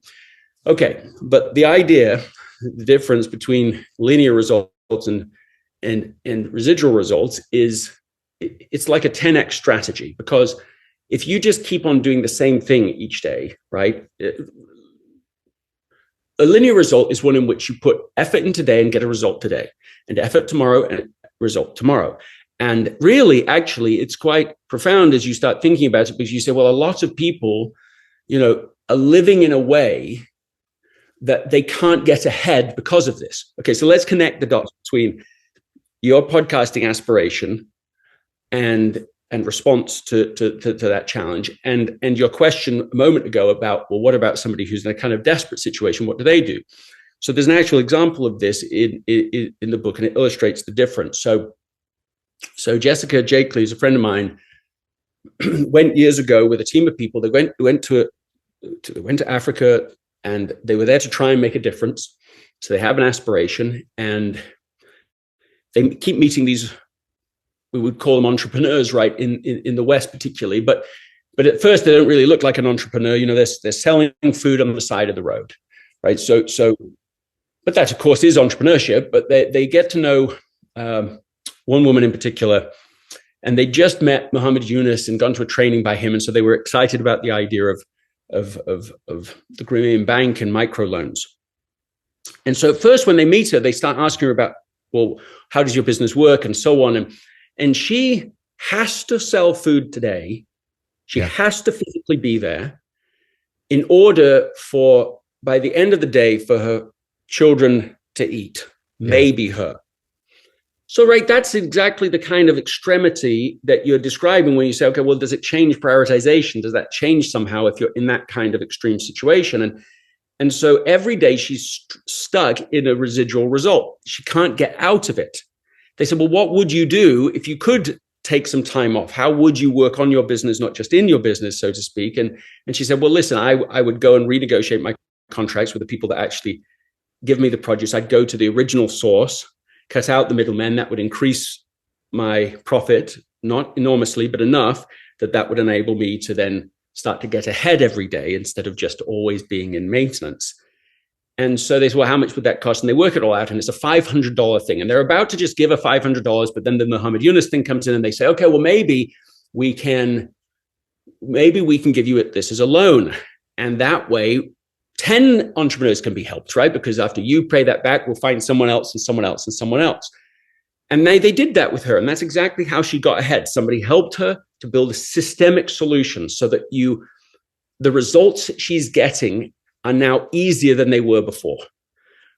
Okay. But the difference between linear results and residual results is, it's like a 10x strategy, because if you just keep on doing the same thing each day, right? A linear result is one in which you put effort in today and get a result today, and effort tomorrow and a result tomorrow. And really, actually, it's quite profound as you start thinking about it, because you say, well, a lot of people, are living in a way that they can't get ahead because of this. Okay, so let's connect the dots between your podcasting aspiration and response to that challenge, and your question a moment ago about, well, what about somebody who's in a kind of desperate situation? What do they do? So there's an actual example of this in the book, and it illustrates the difference. So Jessica Jakely is a friend of mine, went years ago with a team of people. They went to Africa, and they were there to try and make a difference. So they have an aspiration, and they keep meeting these we would call them entrepreneurs, right, in the West particularly. But at first, they don't really look like an entrepreneur. You know, they're selling food on the side of the road, right? But that, of course, is entrepreneurship. But they get to know one woman in particular, and they just met Muhammad Yunus and gone to a training by him, and so they were excited about the idea of the Grameen Bank and microloans. And so at first, when they meet her, they start asking her about, well, how does your business work and so on. And she has to sell food today. She has to physically be there in order for, by the end of the day, for her children to eat, maybe her. So, right, that's exactly the kind of extremity that you're describing when you say, okay, well, does it change prioritization? Does that change somehow if you're in that kind of extreme situation? And so every day she's stuck in a residual result. She can't get out of it. They said, well, what would you do if you could take some time off? How would you work on your business, not just in your business, so to speak? And she said, well, listen, I would go and renegotiate my contracts with the people that actually give me the produce. I'd go to the original source, cut out the middlemen. That would increase my profit, not enormously, but enough that would enable me to then start to get ahead every day instead of just always being in maintenance. And so they said, well, how much would that cost? And they work it all out, and it's a $500 thing. And they're about to just give her $500, but then the Muhammad Yunus thing comes in, and they say, okay, well, maybe we can give you this as a loan. And that way, 10 entrepreneurs can be helped, right? Because after you pay that back, we'll find someone else and someone else and someone else. And they did that with her. And that's exactly how she got ahead. Somebody helped her to build a systemic solution so that the results she's getting are now easier than they were before,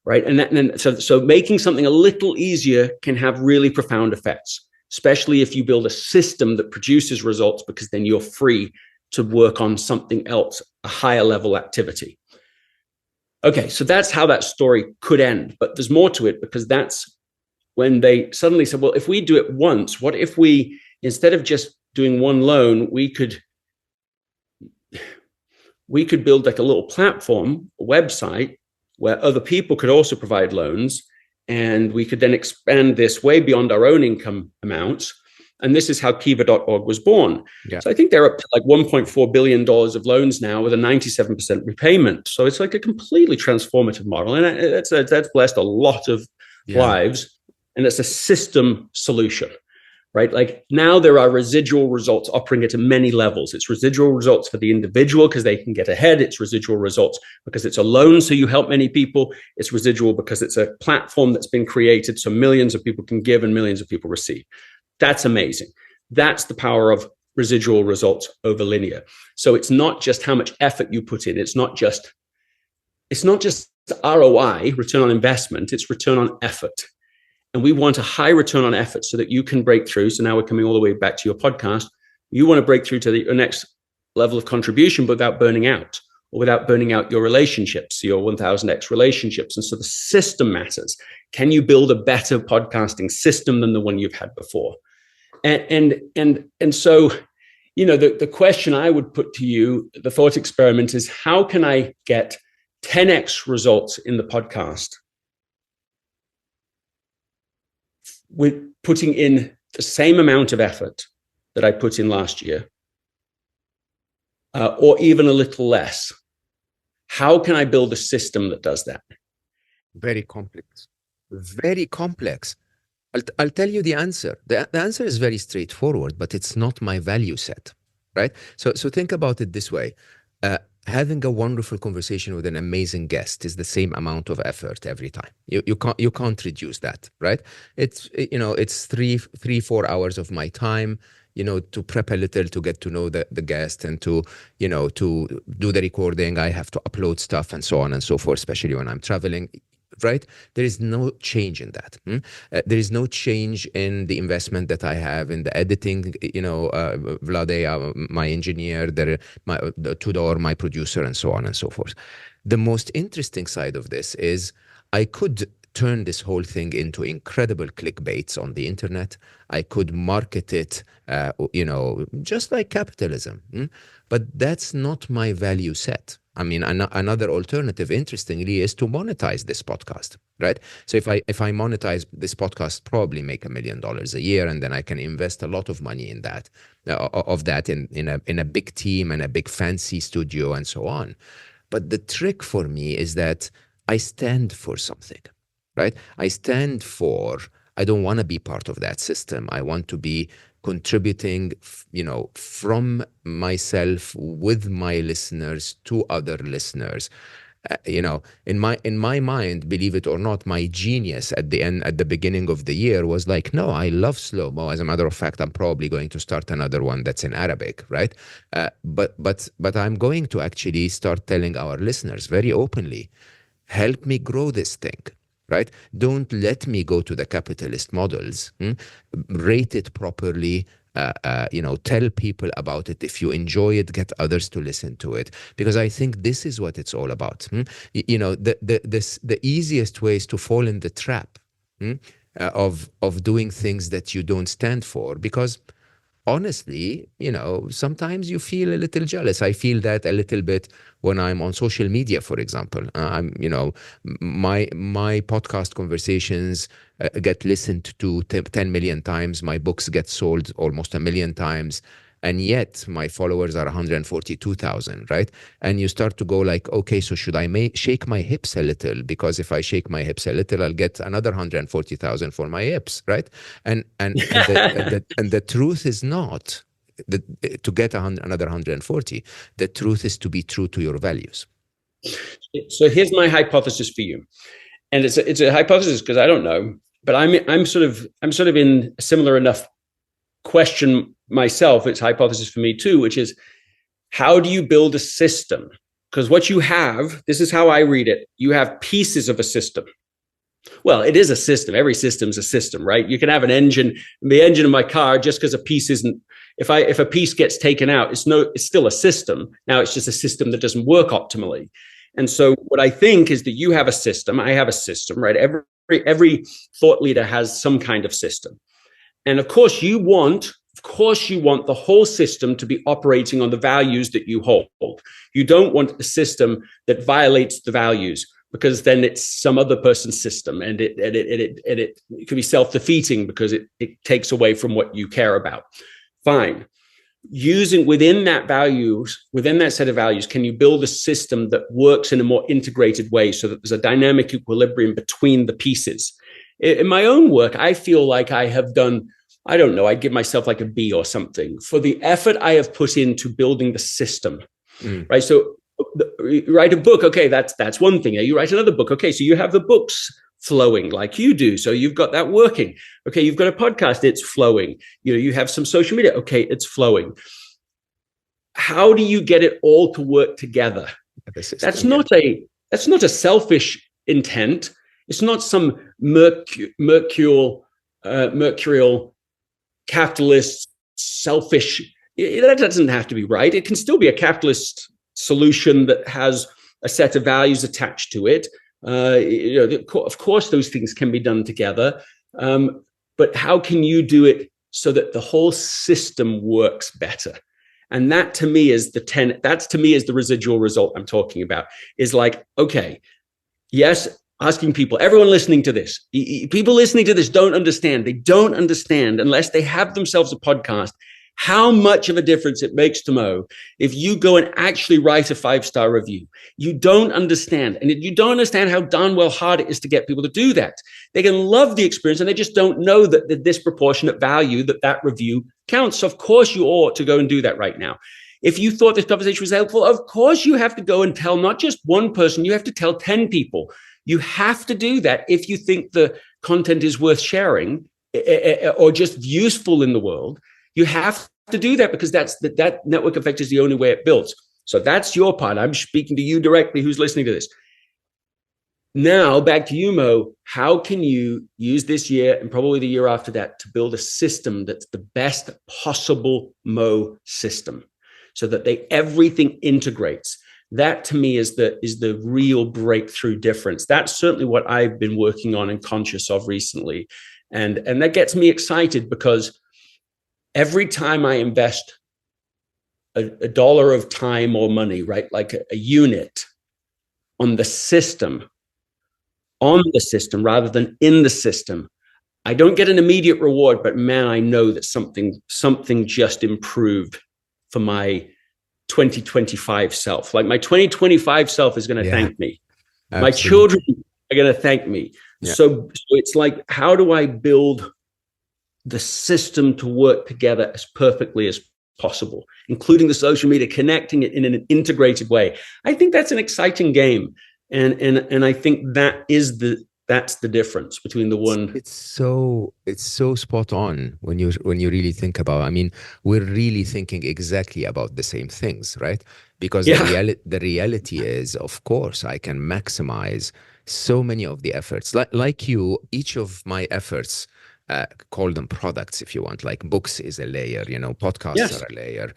right? And so making something a little easier can have really profound effects, especially if you build a system that produces results, because then you're free to work on something else, a higher level activity. Okay, so that's how that story could end, but there's more to it, because that's when they suddenly said, well, if we do it once, what if we, instead of just doing one loan, we could build like a little platform, a website, where other people could also provide loans, and we could then expand this way beyond our own income amounts. And this is how Kiva.org was born. Yeah. So I think they're up to like $1.4 billion of loans now with a 97% repayment. So it's like a completely transformative model. And that's blessed a lot of lives. And it's a system solution, right? Like now there are residual results operating at many levels. It's residual results for the individual because they can get ahead. It's residual results because it's a loan, so you help many people. It's residual because it's a platform that's been created so millions of people can give and millions of people receive. That's amazing. That's the power of residual results over linear. So it's not just how much effort you put in. It's not just ROI, return on investment. It's return on effort. And we want a high return on effort so that you can break through. So now we're coming all the way back to your podcast. You want to break through to the next level of contribution, but without burning out, or without burning out your relationships, your 1000x relationships. And so the system matters. Can you build a better podcasting system than the one you've had before? And so, you know, the question I would put to you, the thought experiment is, how can I get 10x results in the podcast with putting in the same amount of effort that I put in last year, or even a little less? How can I build a system that does that? Very complex. Very complex. I'll tell you the answer. The answer is very straightforward, but it's not my value set, right? So think about it this way. Having a wonderful conversation with an amazing guest is the same amount of effort every time. You can't reduce that, right? It's 3-4 hours of my time, to prep a little, to get to know the guest, and to do the recording. I have to upload stuff and so on and so forth, especially when I'm traveling, right? There is no change in that. There is no change in the investment that I have in the editing. Vlade, my engineer, Tudor, my producer, and so on and so forth. The most interesting side of this is I could turn this whole thing into incredible clickbaits on the internet. I could market it, just like capitalism. But that's not my value set. I mean, another alternative, interestingly, is to monetize this podcast, right? So if I monetize this podcast, probably make $1 million a year, and then I can invest a lot of money in that, in a big team and a big fancy studio and so on. But the trick for me is that I stand for something, right? I don't want to be part of that system. I want to be contributing, from myself with my listeners to other listeners. In my mind, believe it or not, my genius at the beginning of the year was like, no, I love Slo Mo. As a matter of fact, I'm probably going to start another one that's in Arabic, right? But I'm going to actually start telling our listeners very openly, help me grow this thing. Right? Don't let me go to the capitalist models. Rate it properly. Tell people about it. If you enjoy it, get others to listen to it. Because I think this is what it's all about. The easiest way is to fall in the trap of doing things that you don't stand for. Because honestly, sometimes you feel a little jealous. I feel that a little bit when I'm on social media, for example. My podcast conversations get listened to 10 million times. My books get sold almost 1 million times. And yet my followers are 142,000, right? And you start to go like, okay, so should I shake my hips a little? Because if I shake my hips a little, I'll get another 140,000 for my hips, right? And the truth is not to get another 140. The truth is to be true to your values. So here's my hypothesis for you, and it's a hypothesis because I don't know, but I'm sort of in a similar enough question myself. It's hypothesis for me too, which is, how do you build a system? Because what you have, this is how I read it, you have pieces of a system. Well, it is a system. Every system's a system, right? You can have an engine, the engine of my car, just because a piece isn't, if a piece gets taken out, it's still a system. Now it's just a system that doesn't work optimally. And so what I think is that you have a system, I have a system, right? Every thought leader has some kind of system. And of course you want the whole system to be operating on the values that you hold. You don't want a system that violates the values, because then it's some other person's system, and it could be self-defeating because it takes away from what you care about. Fine. Using within that set of values, can you build a system that works in a more integrated way so that there's a dynamic equilibrium between the pieces? In my own work, I feel like I have done, I don't know, I'd give myself like a B or something for the effort I have put into building the system, right? So you write a book, okay, that's one thing. You write another book, okay, so you have the books flowing like you do, so you've got that working. Okay, you've got a podcast, it's flowing. You have some social media, okay, it's flowing. How do you get it all to work together? That's not a selfish intent. It's not some mercurial capitalist selfish. That doesn't have to be right. It can still be a capitalist solution that has a set of values attached to it. Of course, those things can be done together. But how can you do it so that the whole system works better? And that to me is the residual result I'm talking about. Is like, okay, yes, asking people, everyone listening to this, people listening to this don't understand. They don't understand unless they have themselves a podcast, how much of a difference it makes to Mo if you go and actually write a 5-star review. You don't understand. And you don't understand how darn well hard it is to get people to do that. They can love the experience and they just don't know that the disproportionate value that review counts. So of course you ought to go and do that right now. If you thought this conversation was helpful, of course you have to go and tell not just one person, you have to tell 10 people. You have to do that if you think the content is worth sharing or just useful in the world. You have to do that because that network effect is the only way it builds. So that's your part. I'm speaking to you directly who's listening to this. Now, back to you, Mo. How can you use this year and probably the year after that to build a system that's the best possible Mo system so that everything integrates? That to me is the real breakthrough difference. That's certainly what I've been working on and conscious of recently. And that gets me excited because every time I invest a dollar of time or money, right? Like a unit on the system rather than in the system, I don't get an immediate reward, but man, I know that something just improved for my 2025 self. Like my 2025 self is going to thank me. Absolutely. My children are going to thank me. Yeah. So it's like, how do I build the system to work together as perfectly as possible, including the social media, connecting it in an integrated way? I think that's an exciting game. And I think that's the difference between the one. It's so spot on when you really think about it. I mean, we're really thinking exactly about the same things, right? Because the reality is, of course, I can maximize so many of the efforts. Like you, each of my efforts, call them products if you want, like books is a layer, podcasts are a layer,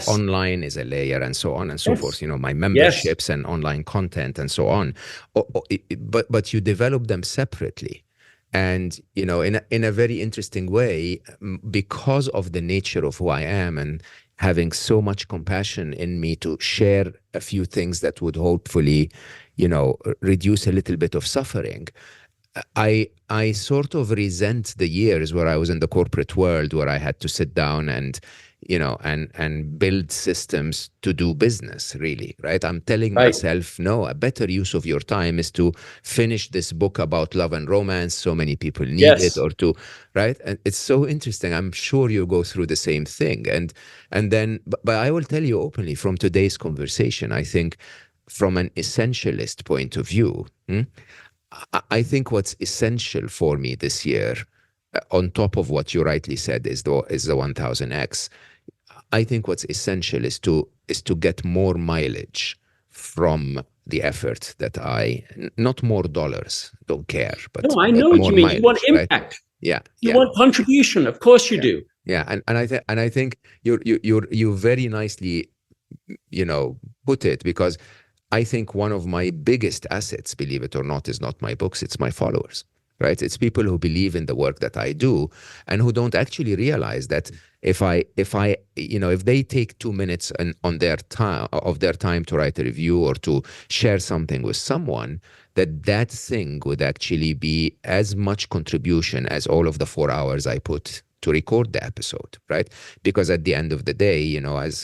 online is a layer, and so on and so forth, my memberships and online content and so on. But you develop them separately. And, in a very interesting way, because of the nature of who I am and having so much compassion in me to share a few things that would hopefully, reduce a little bit of suffering, I sort of resent the years where I was in the corporate world, where I had to sit down and, and build systems to do business, really, right? I'm telling myself, no, a better use of your time is to finish this book about love and romance. So many people need it, or to, right? And it's so interesting. I'm sure you go through the same thing. And then, but I will tell you openly from today's conversation, I think from an essentialist point of view, I think what's essential for me this year, on top of what you rightly said, is the 1000x. I think what's essential is to get more mileage from the effort that not more dollars, don't care, but no, I know what you mean. You want impact. Right? Yeah, you want contribution. Of course you do. Yeah, and I think you very nicely, put it, because I think one of my biggest assets, believe it or not, is not my books, it's my followers, right? It's people who believe in the work that I do and who don't actually realize that if they take 2 minutes of their time to write a review or to share something with someone, that thing would actually be as much contribution as all of the 4 hours I put to record the episode, right? Because at the end of the day,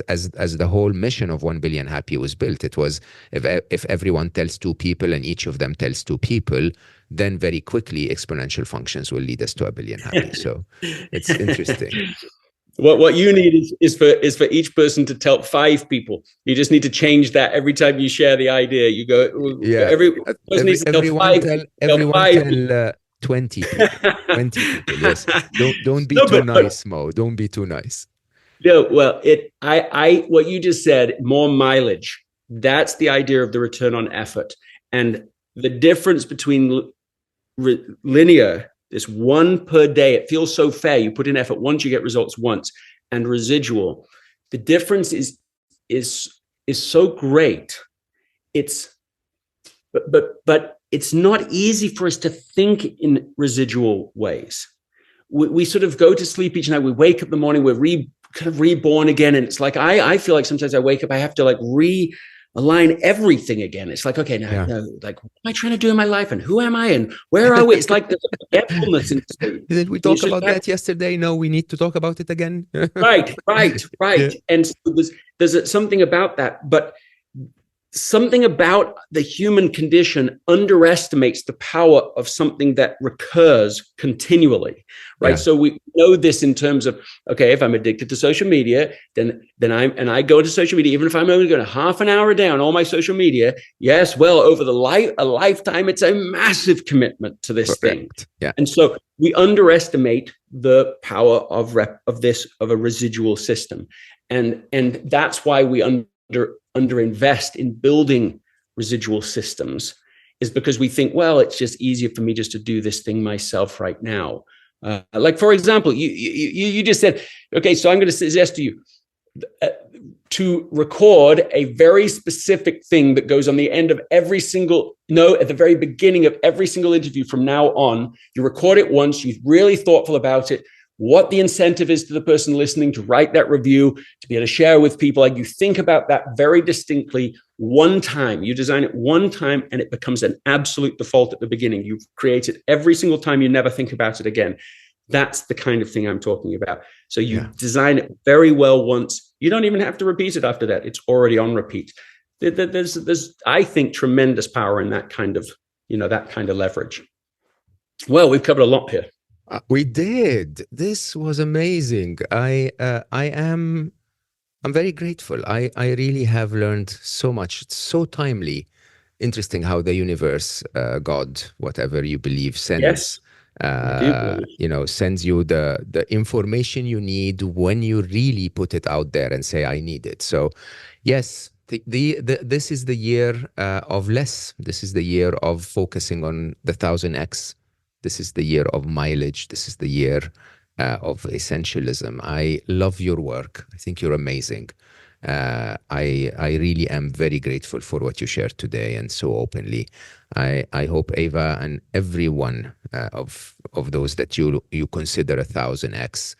as the whole mission of 1 Billion Happy was built, it was if everyone tells 2 people and each of them tells 2 people, then very quickly exponential functions will lead us to 1 billion happy. So it's interesting. What you need is for each person to tell 5 people. You just need to change that every time you share the idea. You go, everyone tell 20 people. 20 people. Yes. Don't be too nice, Mo. Don't be too nice. No, well, what you just said, more mileage. That's the idea of the return on effort, and the difference between linear, this one per day. It feels so fair. You put in effort once, you get results once, and residual. The difference is so great. But it's not easy for us to think in residual ways. We sort of go to sleep each night. We wake up in the morning, we're kind of reborn again. And it's like, I feel like sometimes I wake up, I have to like realign everything again. It's like, okay, now, like, what am I trying to do in my life? And who am I? And where are we? It's like there's a forgetfulness in sleep. Didn't we talk about that yesterday? No, we need to talk about it again. Right. Yeah. And so there's something about that, but something about the human condition underestimates the power of something that recurs continually, right? Yeah. So we know this in terms of, okay, if I'm addicted to social media, then I go to social media, even if I'm only going to half an hour down all my social media, yes, well, over a lifetime, it's a massive commitment to this thing. Yeah. And so we underestimate the power of a residual system. And that's why we underinvest in building residual systems, is because we think, well, it's just easier for me just to do this thing myself right now. Like, for example, you just said, okay, so I'm going to suggest to you to record a very specific thing that goes on the end of at the very beginning of every single interview from now on. You record it once, you're really thoughtful about it. what the incentive is to the person listening to write that review, to be able to share with people. Like, you think about that very distinctly one time. You design it one time and it becomes an absolute default at the beginning. You create it every single time. You never think about it again. That's the kind of thing I'm talking about. So you design it very well once. You don't even have to repeat it after that. It's already on repeat. There's I think, tremendous power in that kind of, that kind of leverage. Well, we've covered a lot here. We did. This was amazing. I'm very grateful. I really have learned so much. It's so timely. Interesting how the universe, God, whatever you believe, sends sends you the information you need when you really put it out there and say, I need it. So yes, this is the year of less. This is the year of focusing on the 1000x. This is the year of mileage. This is the year of essentialism. I love your work. I think you're amazing. I really am very grateful for what you shared today and so openly. I hope Ava and everyone of those that you consider 1000x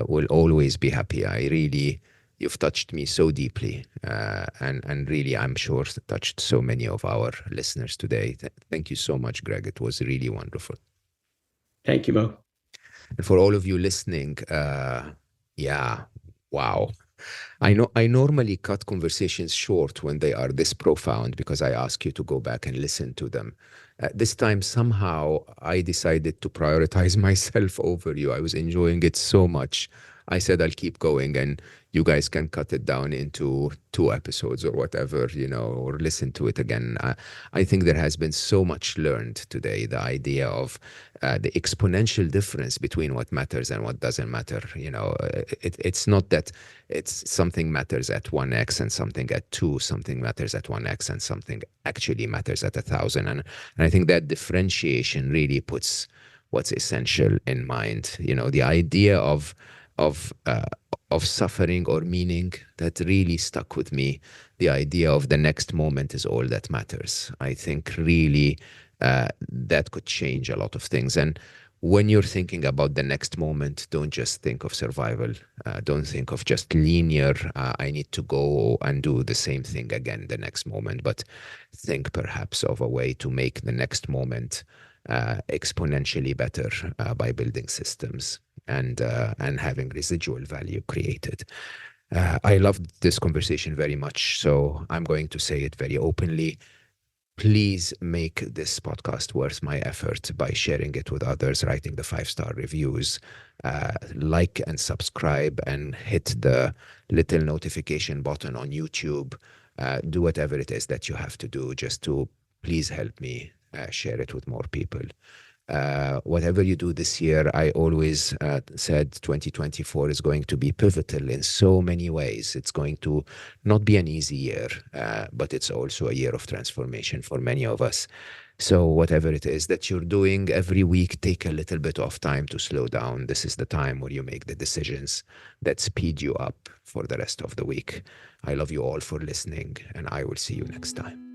will always be happy. You've touched me so deeply, and really, I'm sure, touched so many of our listeners today. Thank you so much, Greg. It was really wonderful. Thank you, Mo. And for all of you listening, wow. I know I normally cut conversations short when they are this profound because I ask you to go back and listen to them. This time, somehow, I decided to prioritize myself over you. I was enjoying it so much. I said I'll keep going, and you guys can cut it down into 2 episodes or whatever, or listen to it again. I think there has been so much learned today. The idea of the exponential difference between what matters and what doesn't matter. It's not that it's something matters at 1x and something at 2, something matters at 1x and something actually matters at 1000. And I think that differentiation really puts what's essential in mind. The idea of suffering or meaning, that really stuck with me. The idea of the next moment is all that matters. I think really that could change a lot of things. And when you're thinking about the next moment, don't just think of survival. Don't think of just linear, I need to go and do the same thing again the next moment, but think perhaps of a way to make the next moment exponentially better by building systems and having residual value created. I loved this conversation very much, so I'm going to say it very openly. Please make this podcast worth my effort by sharing it with others, writing the 5-star reviews, like and subscribe, and hit the little notification button on YouTube. Do whatever it is that you have to do just to please help me share it with more people. Whatever you do this year, I always said 2024 is going to be pivotal in so many ways. It's going to not be an easy year, but it's also a year of transformation for many of us. So whatever it is that you're doing every week, take a little bit of time to slow down. This is the time where you make the decisions that speed you up for the rest of the week. I love you all for listening, and I will see you next time.